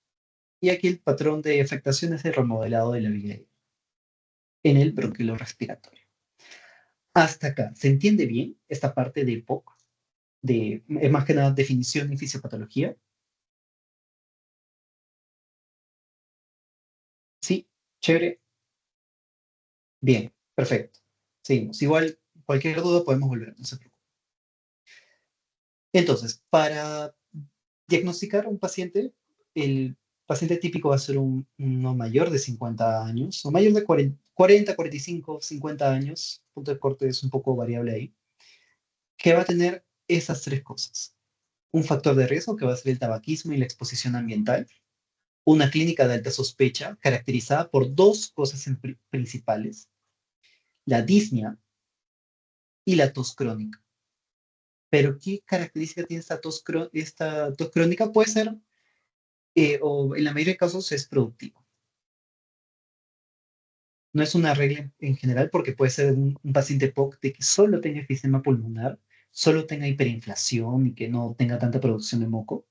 Y aquí el patrón de afectación es el remodelado de la vía aérea en el bronquio respiratorio. Hasta acá, ¿se entiende bien esta parte de EPOC? Más que nada definición y fisiopatología. Sí, chévere. Bien, perfecto. Seguimos. Igual, cualquier duda podemos volver, no se preocupe. Entonces, para diagnosticar a un paciente, el paciente típico va a ser uno mayor de 50 años, o mayor de 40, 45, 50 años, punto de corte es un poco variable ahí, que va a tener esas tres cosas. Un factor de riesgo que va a ser el tabaquismo y la exposición ambiental, una clínica de alta sospecha caracterizada por dos cosas principales, la disnea y la tos crónica. Pero ¿qué característica tiene esta tos crónica? Puede ser, o en la mayoría de casos, es productiva. No es una regla en general porque puede ser un paciente POC de que solo tenga enfisema pulmonar, solo tenga hiperinflación y que no tenga tanta producción de moco,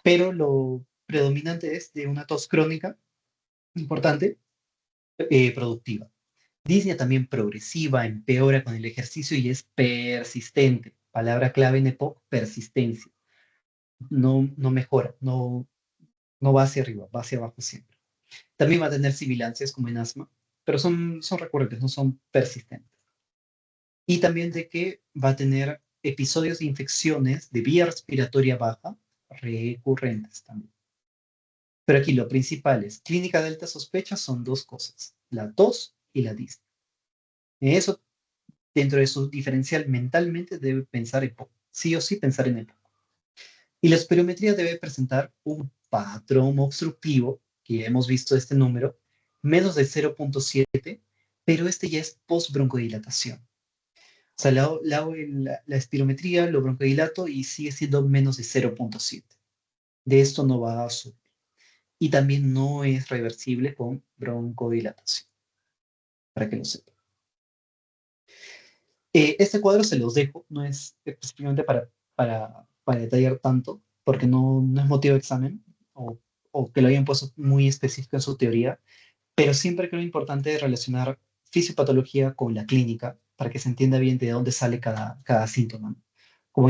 pero lo predominante es de una tos crónica importante, productiva. Disnea también progresiva, empeora con el ejercicio y es persistente. Palabra clave en EPOC, persistencia. No, no mejora, no va hacia arriba, va hacia abajo siempre. También va a tener sibilancias como en asma, pero son recurrentes, no son persistentes. Y también de que va a tener episodios de infecciones de vía respiratoria baja recurrentes también. Pero aquí lo principal es, clínica de alta sospecha son dos cosas, la tos y la disnea. En eso, dentro de su diferencial mentalmente, debe pensar EPOC, sí o sí pensar en EPOC. Y la espirometría debe presentar un patrón obstructivo, que ya hemos visto este número, menos de 0,7, pero este ya es post-broncodilatación. O sea, la espirometría, lo broncodilato y sigue siendo menos de 0,7. De esto no va a subir. Y también no es reversible con broncodilatación, para que lo sepan. Este cuadro se los dejo, no es específicamente para detallar tanto, porque no es motivo de examen o que lo hayan puesto muy específico en su teoría, pero siempre creo importante relacionar fisiopatología con la clínica para que se entienda bien de dónde sale cada síntoma. Como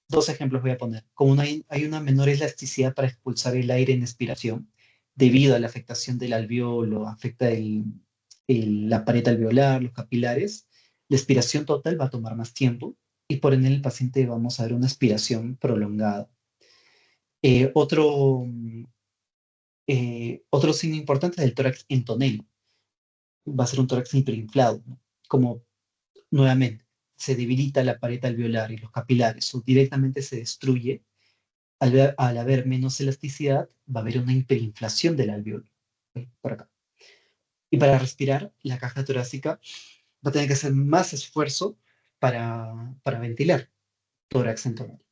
dos ejemplos voy a poner. Como hay una menor elasticidad para expulsar el aire en expiración, debido a la afectación del alveolo, afecta la pared alveolar, los capilares, la expiración total va a tomar más tiempo y por ende en el paciente vamos a ver una expiración prolongada. Otro signo importante es el tórax en tonel. Va a ser un tórax hiperinflado, ¿no? Como nuevamente se debilita la pared alveolar y los capilares o directamente se destruye. Al haber menos elasticidad, va a haber una hiperinflación del alveolo. ¿Ok? Por acá. Y para respirar, la caja torácica va a tener que hacer más esfuerzo para ventilar tórax en tonel.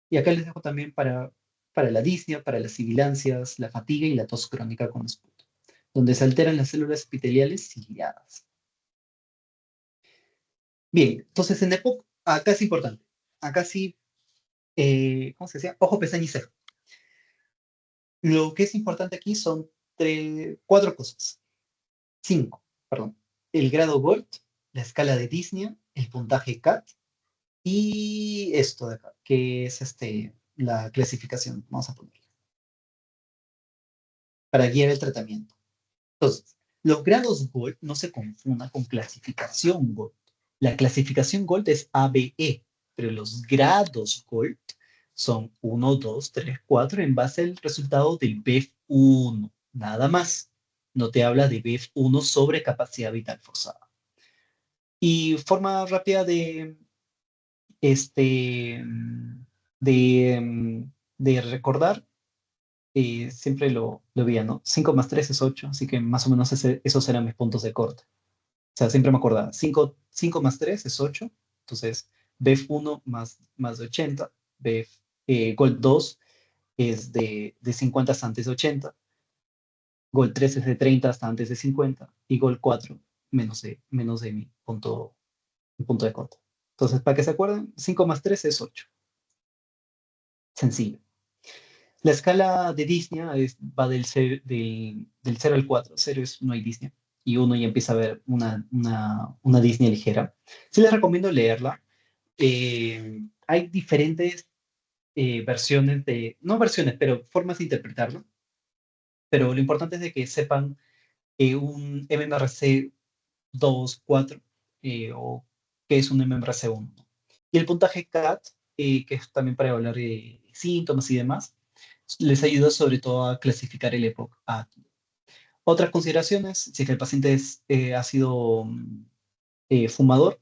Y acá les dejo también para la disnea, para las sibilancias, la fatiga y la tos crónica con esputo, donde se alteran las células epiteliales ciliadas. Bien, entonces en EPOC, acá es importante. Acá sí, ¿cómo se decía? Ojo, pestaña y ceja. Lo que es importante aquí son cuatro cosas. Cinco, perdón. El grado Gold, la escala de Disney, el puntaje CAT y esto de acá, que es la clasificación, vamos a poner, para guiar el tratamiento. Entonces, los grados Gold no se confundan con clasificación Gold. La clasificación Gold es ABE, pero los grados Gold son 1, 2, 3, 4 en base al resultado del BEF1, nada más. No te habla de BEF1 sobre capacidad vital forzada. Y forma rápida este, de recordar, siempre lo veía, ¿no? 5 más 3 es 8, así que más o menos esos eran mis puntos de corte. O sea, siempre me acordaba, 5 más 3 es 8, entonces BEF1 más de 80, BEF Gold 2 es de 50 hasta antes de 80, Goal 3 es de 30 hasta antes de 50 y Goal 4 menos de mi punto de corte. Entonces, para que se acuerden, 5 más 3 es 8. Sencillo. La escala de Disney va del 0 al 4. 0 es no hay Disney. Y uno ya empieza a ver una Disney ligera. Sí les recomiendo leerla. Hay diferentes versiones no versiones, pero formas de interpretarlo. Pero lo importante es de que sepan un MMRC 2, 4 o qué es un MMRC 1. ¿No? Y el puntaje CAT, que es también para evaluar síntomas y demás, les ayuda sobre todo a clasificar el EPOC. Otras consideraciones, si es que el paciente ha sido fumador,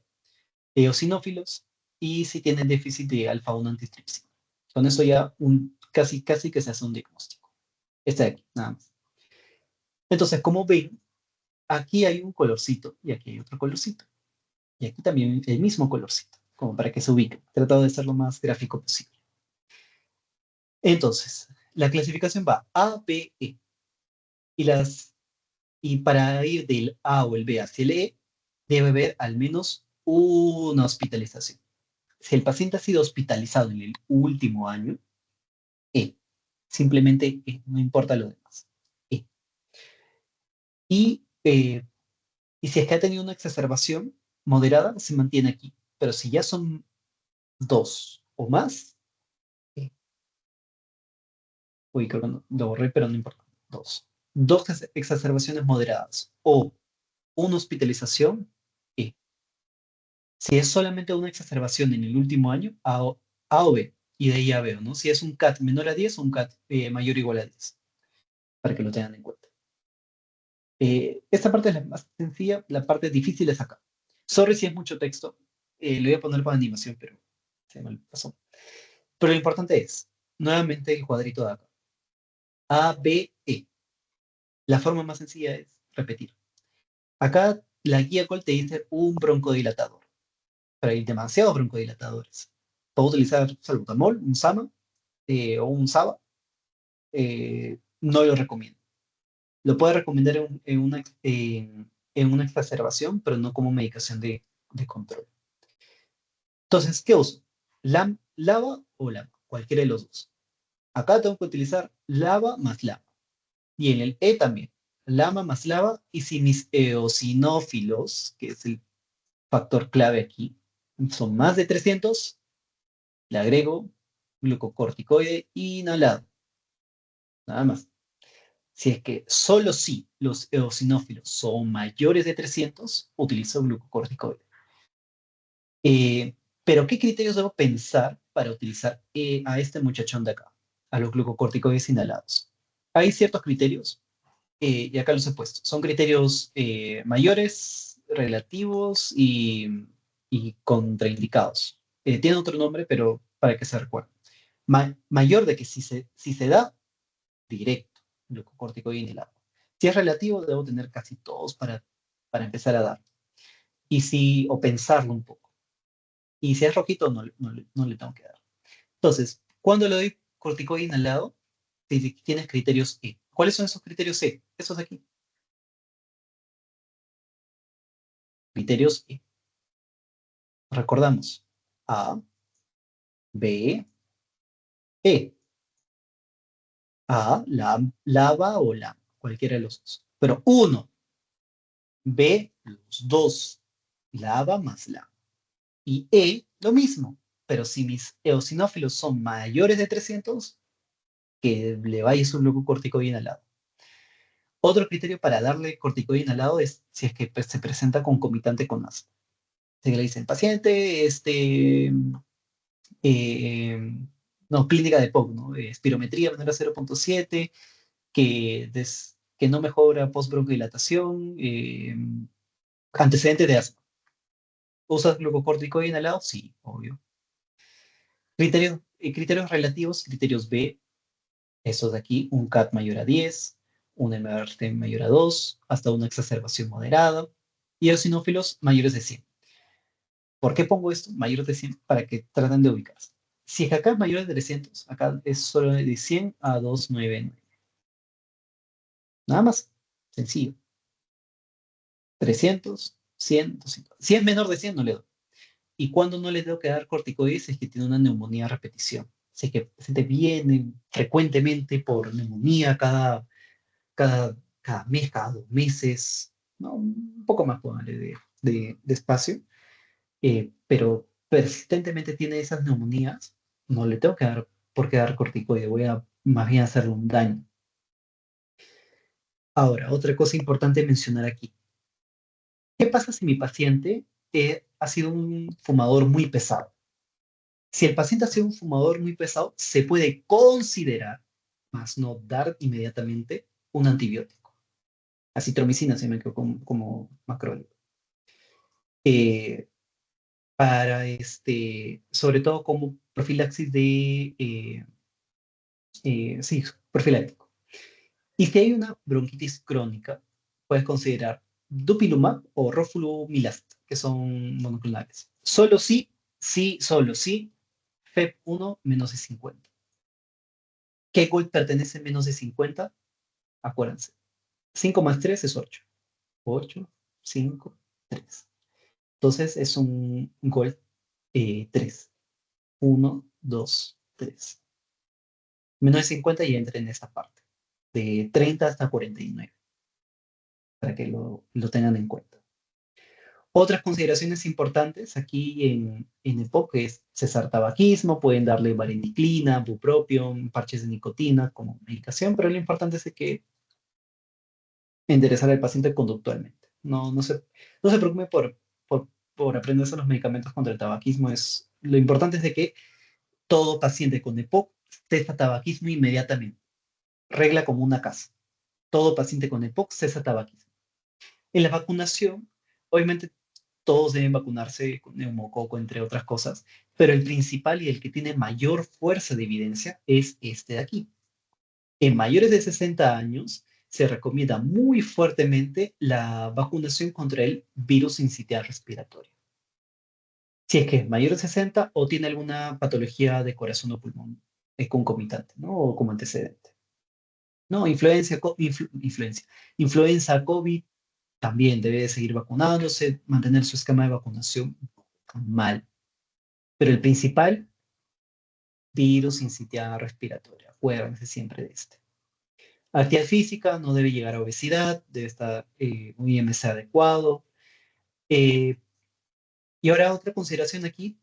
eosinófilos y si tiene déficit de alfa-1 antitrípsino. Con eso ya casi que se hace un diagnóstico. Este de aquí, nada más. Entonces, como ven, aquí hay un colorcito y aquí hay otro colorcito. Y aquí también el mismo colorcito, como para que se ubiquen. He tratado de ser lo más gráfico posible. Entonces, la clasificación va A, B, E. Y para ir del A o el B hacia el E, debe haber al menos una hospitalización. Si el paciente ha sido hospitalizado en el último año, E. Simplemente E, no importa lo demás. E. Y, eh, y si es que ha tenido una exacerbación moderada, se mantiene aquí. Pero si ya son dos o más, E. Uy, creo que lo borré, pero no importa. Dos. Dos exacerbaciones moderadas o una hospitalización, E. Si es solamente una exacerbación en el último año, A o B. Y de ahí ya veo, ¿no? Si es un CAT menor a 10 o un CAT mayor o igual a 10, para que lo tengan en cuenta. Esta parte es la más sencilla, la parte difícil es acá. Sorry si es mucho texto, lo voy a poner para animación, pero se me pasó. Pero lo importante es, nuevamente el cuadrito de acá. A, B, E. La forma más sencilla es repetir. Acá la guía Col te dice un broncodilatador, pero hay demasiados broncodilatadores. Puedo utilizar salbutamol, un SAMA o un SABA. No lo recomiendo. Lo puedo recomendar en una exacerbación, pero no como medicación de control. Entonces, ¿qué uso? ¿LABA o LAMA? Cualquiera de los dos. Acá tengo que utilizar LABA más LAMA. Y en el E también. LAMA más LABA. Y si mis eosinófilos, que es el factor clave aquí, son más de 300, le agrego glucocorticoide inhalado. Nada más. Si es que solo si los eosinófilos son mayores de 300, utilizo glucocorticoide. Pero, ¿qué criterios debo pensar para utilizar a este muchachón de acá, a los glucocorticoides inhalados? Hay ciertos criterios, y acá los he puesto. Son criterios mayores, relativos y contraindicados. Tiene otro nombre, pero para que se recuerde. Mayor de que si se da, directo, glucocorticoide inhalado. Si es relativo, debo tener casi todos para empezar a dar. O pensarlo un poco. Y si es rojito, no le tengo que dar. Entonces, ¿cuándo le doy corticoide inhalado? Si tienes criterios E. ¿Cuáles son esos criterios E? Esos de aquí. Criterios E. Recordamos. A, B, E. A, lava o LAM. Cualquiera de los dos. Pero uno. B, los dos. Lava más LAM. Y E, lo mismo. Pero si mis eosinófilos son mayores de 300, que le vaya su glucocorticoide inhalado. Otro criterio para darle corticoide inhalado es si es que se presenta concomitante con asma. Se le dice, el paciente, eh, no, clínica de POC, ¿no? Espirometría menor a 0.7, que no mejora postbroncolilatación, antecedentes de asma. ¿Usas glucocorticoide inhalado? Sí, obvio. Criterios relativos, criterios B, esos de aquí, un CAT mayor a 10, un MRT mayor a 2, hasta una exacerbación moderada, y eosinófilos mayores de 100. ¿Por qué pongo esto? Mayores de 100 para que traten de ubicarse. Si es que acá es mayor de 300, acá es solo de 100 a 299. Nada más. Sencillo. 300, 100, 200. Si es menor de 100, no le doy. ¿Y cuando no le tengo que dar corticoides? Es que tiene una neumonía a repetición. Si es que el paciente viene frecuentemente por neumonía cada mes, cada 2 meses, ¿no? Un poco más, póngale, de espacio, pero persistentemente tiene esas neumonías, no le tengo que dar por qué dar corticoide, voy a más bien hacerle un daño. Ahora, otra cosa importante mencionar aquí. ¿Qué pasa si mi paciente ha sido un fumador muy pesado? Si el paciente ha sido un fumador muy pesado, se puede considerar, más no dar inmediatamente, un antibiótico. Acitromicina se me quedó como macrólido. Eh, para sobre todo como profilaxis sí, profiláctico. Y si hay una bronquitis crónica, puedes considerar dupilumab o roflumilast, que son monoclonales. Solo sí, sí, solo sí, FEP1 menos de 50. ¿Qué GOLD pertenece a menos de 50? Acuérdense. 5 más 3 es 8. 8, 5, 3. Entonces es un GOLD 3. 1, 2, 3. Menos de 50 y entra en esta parte. De 30 hasta 49, para que lo tengan en cuenta. Otras consideraciones importantes aquí en EPOC es cesar tabaquismo, pueden darle vareniclina, bupropión, parches de nicotina como medicación, pero lo importante es que enderezar al paciente conductualmente. No se preocupe por aprenderse los medicamentos contra el tabaquismo. Lo importante es de que todo paciente con EPOC cesa tabaquismo inmediatamente. Regla como una casa. Todo paciente con EPOC cesa tabaquismo. En la vacunación, obviamente todos deben vacunarse con neumococo, entre otras cosas, pero el principal y el que tiene mayor fuerza de evidencia es este de aquí. En mayores de 60 años se recomienda muy fuertemente la vacunación contra el virus sincitial respiratorio. Si es que es mayor de 60 o tiene alguna patología de corazón o pulmón concomitante, ¿no? O como antecedente. No, influenza, COVID, también debe de seguir vacunándose, mantener su esquema de vacunación mal. Pero el principal, virus sincitial respiratorio. Acuérdense siempre de este. Actividad física, no debe llegar a obesidad, debe estar un IMC adecuado. Eh, y ahora otra consideración aquí,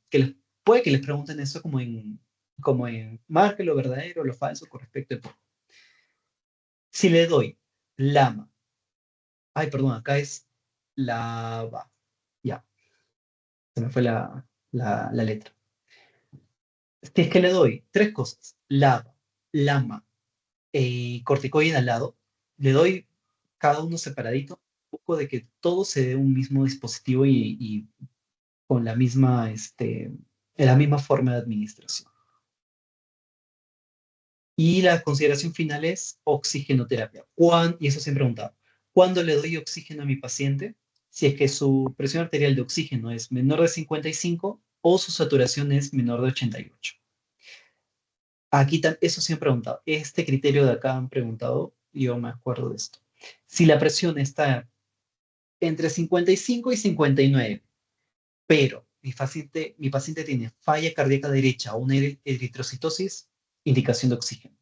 puede que les pregunten esto como en marque lo verdadero o lo falso con respecto a... Si le doy lama, ay, perdón, acá es lava, ya, se me fue la letra. Si es que le doy tres cosas, lava, lama, corticoide al lado, le doy cada uno separadito, un poco de que todo se dé un mismo dispositivo y con la misma forma de administración. Y la consideración final es oxigenoterapia. Y eso se han preguntado, ¿cuándo le doy oxígeno a mi paciente? Si es que su presión arterial de oxígeno es menor de 55 o su saturación es menor de 88. Aquí eso se han preguntado. Este criterio de acá han preguntado, yo me acuerdo de esto. Si la presión está entre 55 y 59, pero mi paciente tiene falla cardíaca derecha o una eritrocitosis, indicación de oxígeno.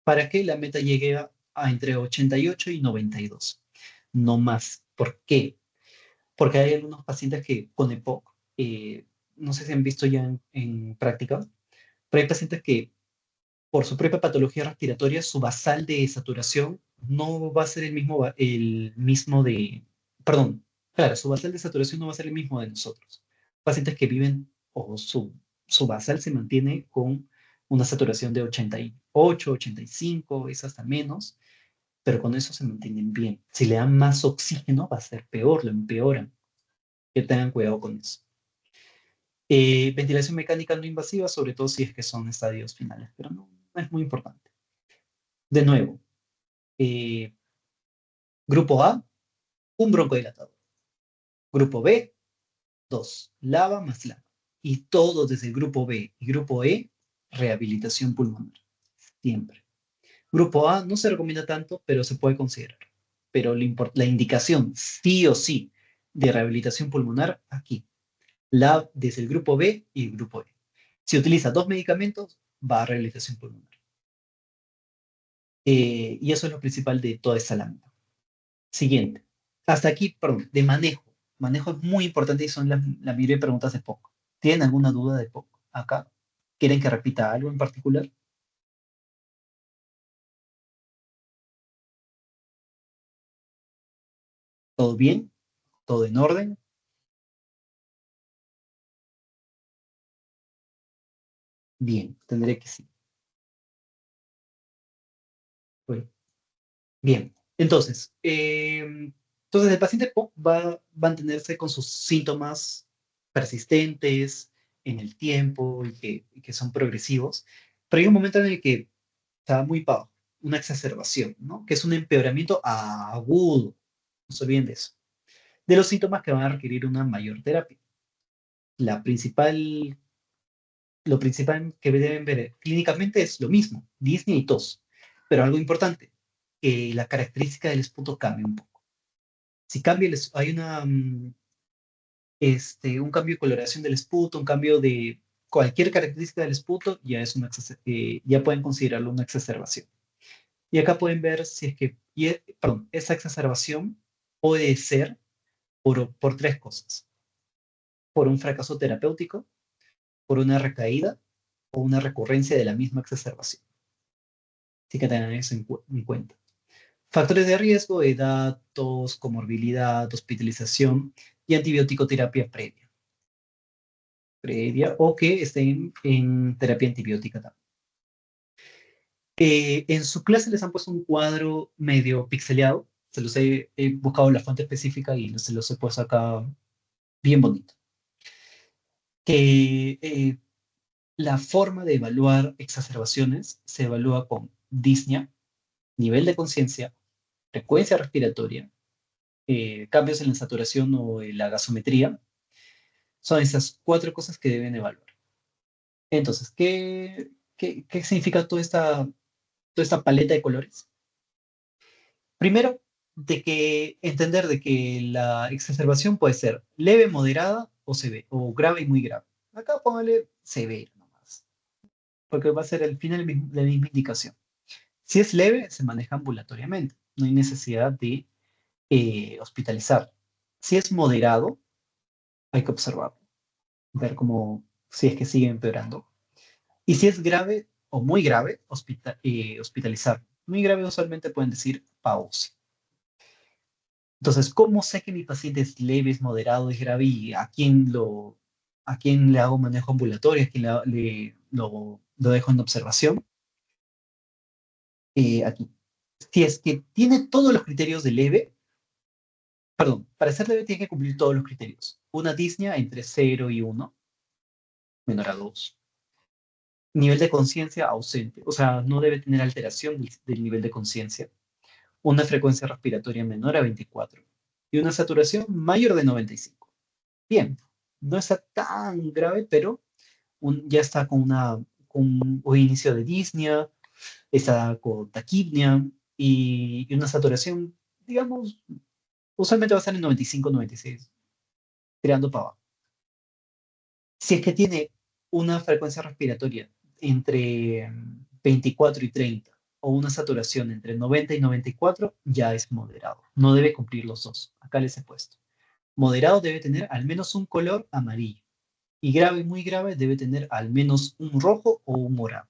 Para que la meta llegue a entre 88 y 92. No más. ¿Por qué? Porque hay algunos pacientes que con EPOC, no sé si han visto ya en práctica, pero hay pacientes que por su propia patología respiratoria, su basal de saturación no va a ser el mismo perdón, claro, su basal de saturación no va a ser el mismo de nosotros. Pacientes que viven, o su basal se mantiene con una saturación de 88, 85, es hasta menos, pero con eso se mantienen bien. Si le dan más oxígeno, va a ser peor, lo empeoran. Que tengan cuidado con eso. Ventilación mecánica no invasiva, sobre todo si es que son estadios finales, pero no es muy importante. De nuevo, eh, grupo A, un broncodilatador. Grupo B, 2, lava más lava. y todo desde el grupo B y grupo E, rehabilitación pulmonar, siempre. Grupo A no se recomienda tanto, pero se puede considerar. Pero la indicación, sí o sí, de rehabilitación pulmonar, aquí. Desde el grupo B y el grupo E. Si utiliza dos medicamentos, va a rehabilitación pulmonar. Y eso es lo principal de toda esta lámina. Siguiente. Hasta aquí, perdón, de manejo. Manejo es muy importante y son la mayoría de preguntas de POC. ¿Tienen alguna duda de POC acá? ¿Quieren que repita algo en particular? ¿Todo bien? ¿Todo en orden? Bien, tendré que sí. Pues, bien. Entonces el paciente POC va a mantenerse con sus síntomas persistentes en el tiempo y que son progresivos, pero hay un momento en el que está muy bajo, una exacerbación, ¿no? Que es un empeoramiento agudo, no se olviden de eso, de los síntomas que van a requerir una mayor terapia. La principal, lo principal que deben ver clínicamente es lo mismo, disnea y tos, pero algo importante, la característica del esputo cambia un poco. Si cambia, hay un cambio de coloración del esputo, un cambio de cualquier característica del esputo, ya pueden considerarlo una exacerbación. Y acá pueden ver si es que, perdón, esa exacerbación puede ser por tres cosas. Por un fracaso terapéutico, por una recaída o una recurrencia de la misma exacerbación. Así que tengan eso en cuenta. Factores de riesgo, edad, tos, comorbilidad, hospitalización y antibiótico-terapia previa o que estén en terapia antibiótica también. En su clase les han puesto un cuadro medio pixeleado. He buscado la fuente específica y se los he puesto acá bien bonito. Que la forma de evaluar exacerbaciones se evalúa con disnea, nivel de conciencia, frecuencia respiratoria, cambios en la saturación o en la gasometría. Son esas cuatro cosas que deben evaluar. Entonces, ¿qué significa toda esta paleta de colores? Primero, entender de que la exacerbación puede ser leve, moderada o severa, o grave y muy grave. Acá póngale severa nomás, porque va a ser al final la misma indicación. Si es leve, se maneja ambulatoriamente, no hay necesidad de hospitalizar. Si es moderado, hay que observarlo, ver cómo, si es que sigue empeorando. Y si es grave o muy grave, hospitalizar. Muy grave usualmente pueden decir pausa. Entonces, ¿cómo sé que mi paciente es leve, es moderado, es grave y a quién le hago manejo ambulatorio, a quién lo dejo en observación? Aquí. Si es que tiene todos los criterios de leve, perdón, para ser leve tiene que cumplir todos los criterios. Una disnea entre 0 y 1, menor a 2. Nivel de conciencia ausente, o sea, no debe tener alteración del nivel de conciencia. Una frecuencia respiratoria menor a 24 y una saturación mayor de 95. Bien, no está tan grave, pero ya está con un inicio de disnea, está con taquipnia y una saturación, digamos, usualmente va a estar en 95, 96, tirando para abajo. Si es que tiene una frecuencia respiratoria entre 24 y 30 o una saturación entre 90 y 94, ya es moderado. No debe cumplir los dos. Acá les he puesto. Moderado debe tener al menos un color amarillo. Y grave, muy grave, debe tener al menos un rojo o un morado.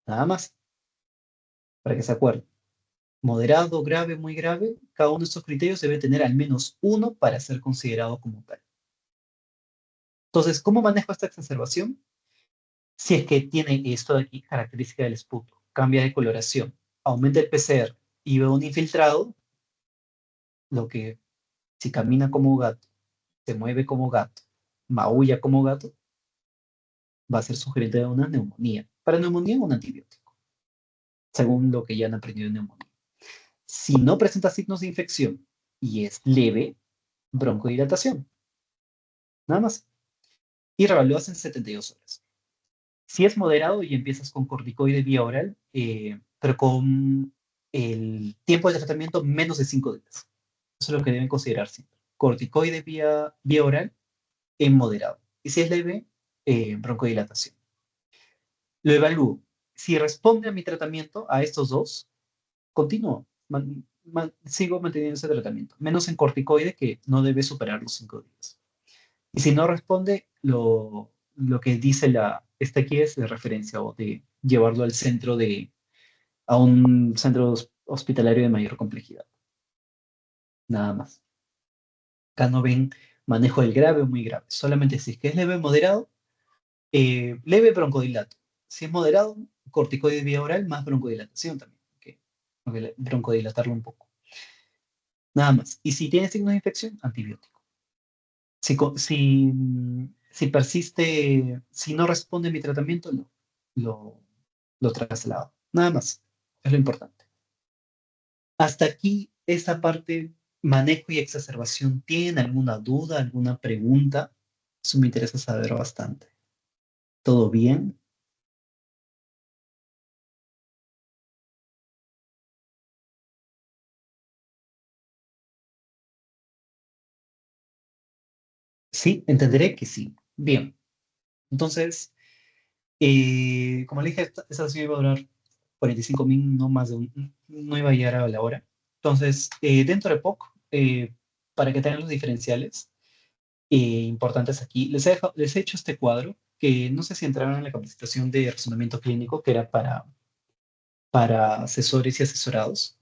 Nada más, para que se acuerden. Moderado, grave, muy grave, cada uno de estos criterios debe tener al menos uno para ser considerado como tal. Entonces, ¿cómo manejo esta exacerbación? Si es que tiene esto de aquí, característica del esputo, cambia de coloración, aumenta el PCR y veo un infiltrado, lo que si camina como gato, se mueve como gato, maulla como gato, va a ser sugerente de una neumonía. Para neumonía, un antibiótico, según lo que ya han aprendido en neumonía. Si no presenta signos de infección y es leve, broncodilatación. Nada más. y revalúas en 72 horas. Si es moderado y empiezas con corticoide vía oral, pero con el tiempo de tratamiento menos de 5 días. Eso es lo que deben considerar siempre. Corticoide vía oral en moderado. Y si es leve, broncodilatación. Lo evalúo. Si responde a mi tratamiento, a estos dos, continúo. Sigo manteniendo ese tratamiento. Menos en corticoide, que no debe superar los 5 días. Y si no responde, lo que dice esta aquí es de referencia o de llevarlo a un centro hospitalario de mayor complejidad. Nada más. Acá no ven manejo del grave o muy grave. Solamente si es que es leve o moderado, leve broncodilato. Si es moderado, corticoide vía oral más broncodilatación también. Broncodilatarlo un poco. Nada más. Y si tiene signos de infección, antibiótico. Si persiste, si no responde a mi tratamiento, lo, lo traslado. Nada más. Es lo importante. Hasta aquí, esta parte, manejo y exacerbación. ¿Tienen alguna duda, alguna pregunta? Eso me interesa saber bastante. ¿Todo bien? Sí, entenderé que sí. Bien. Entonces, como le dije, esta sesión iba a durar 45 minutos, no más de no iba a llegar a la hora. Entonces, dentro de poco, para que tengan los diferenciales importantes aquí, les he hecho este cuadro que no sé si entraron en la capacitación de razonamiento clínico, que era para asesores y asesorados,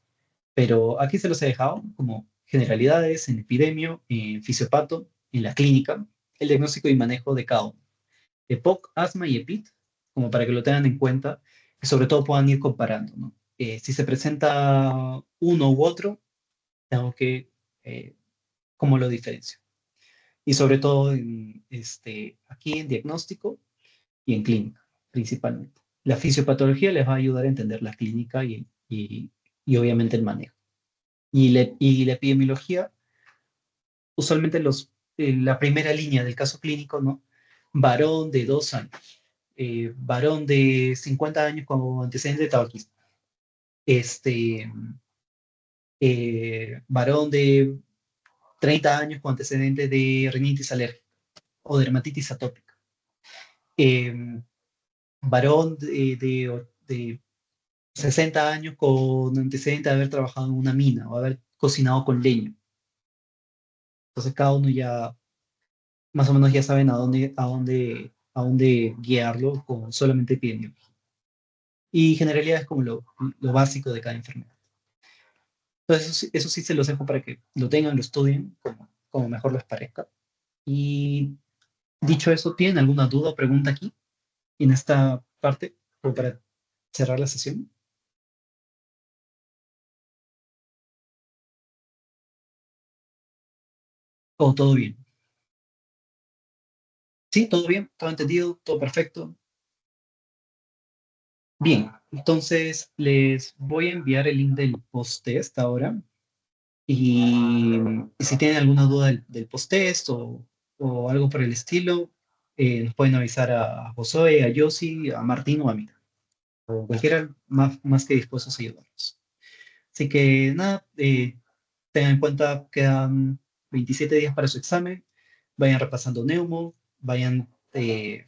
pero aquí se los he dejado como generalidades en epidemio, en fisiopato, en la clínica, el diagnóstico y manejo de cada uno. EPOC, asma y EPIT, como para que lo tengan en cuenta, que sobre todo puedan ir comparando, ¿no? Si se presenta uno u otro, tengo que, ¿cómo lo diferencio? Y sobre todo aquí en diagnóstico y en clínica, principalmente. La fisiopatología les va a ayudar a entender la clínica y obviamente el manejo. Y la epidemiología, usualmente la primera línea del caso clínico, ¿no? Varón de 2 años, varón de 50 años con antecedentes de tabaquismo, este, varón de 30 años con antecedentes de rinitis alérgica o dermatitis atópica, eh, varón de 60 años con antecedentes de haber trabajado en una mina o haber cocinado con leño. Entonces cada uno ya más o menos ya saben a dónde guiarlo con solamente epidemiología. Y generalidad es como lo básico de cada enfermedad. Entonces eso sí se los dejo para que lo tengan, lo estudien como mejor les parezca. Y dicho eso, ¿tienen alguna duda o pregunta aquí en esta parte como para cerrar la sesión? ¿O todo bien? Sí, todo bien, todo entendido, todo perfecto. Bien, entonces les voy a enviar el link del post-test ahora. Y si tienen alguna duda del post-test o algo por el estilo, nos pueden avisar a Josué, a Yossi, a Martín o a mí. O cualquiera más que dispuestos a ayudarnos. Así que nada, tengan en cuenta que quedan 27 días para su examen. Vayan repasando neumo, vayan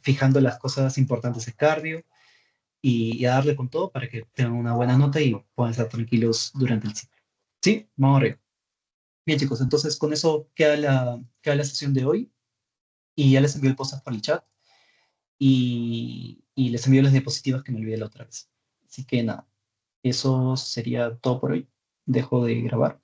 fijando las cosas importantes de cardio y a darle con todo para que tengan una buena nota y puedan estar tranquilos durante el ciclo. Sí, vamos arriba. Bien, chicos, entonces con eso queda la sesión de hoy y ya les envío el post por el chat y les envío las diapositivas que me olvidé la otra vez. Así que nada, eso sería todo por hoy. Dejo de grabar.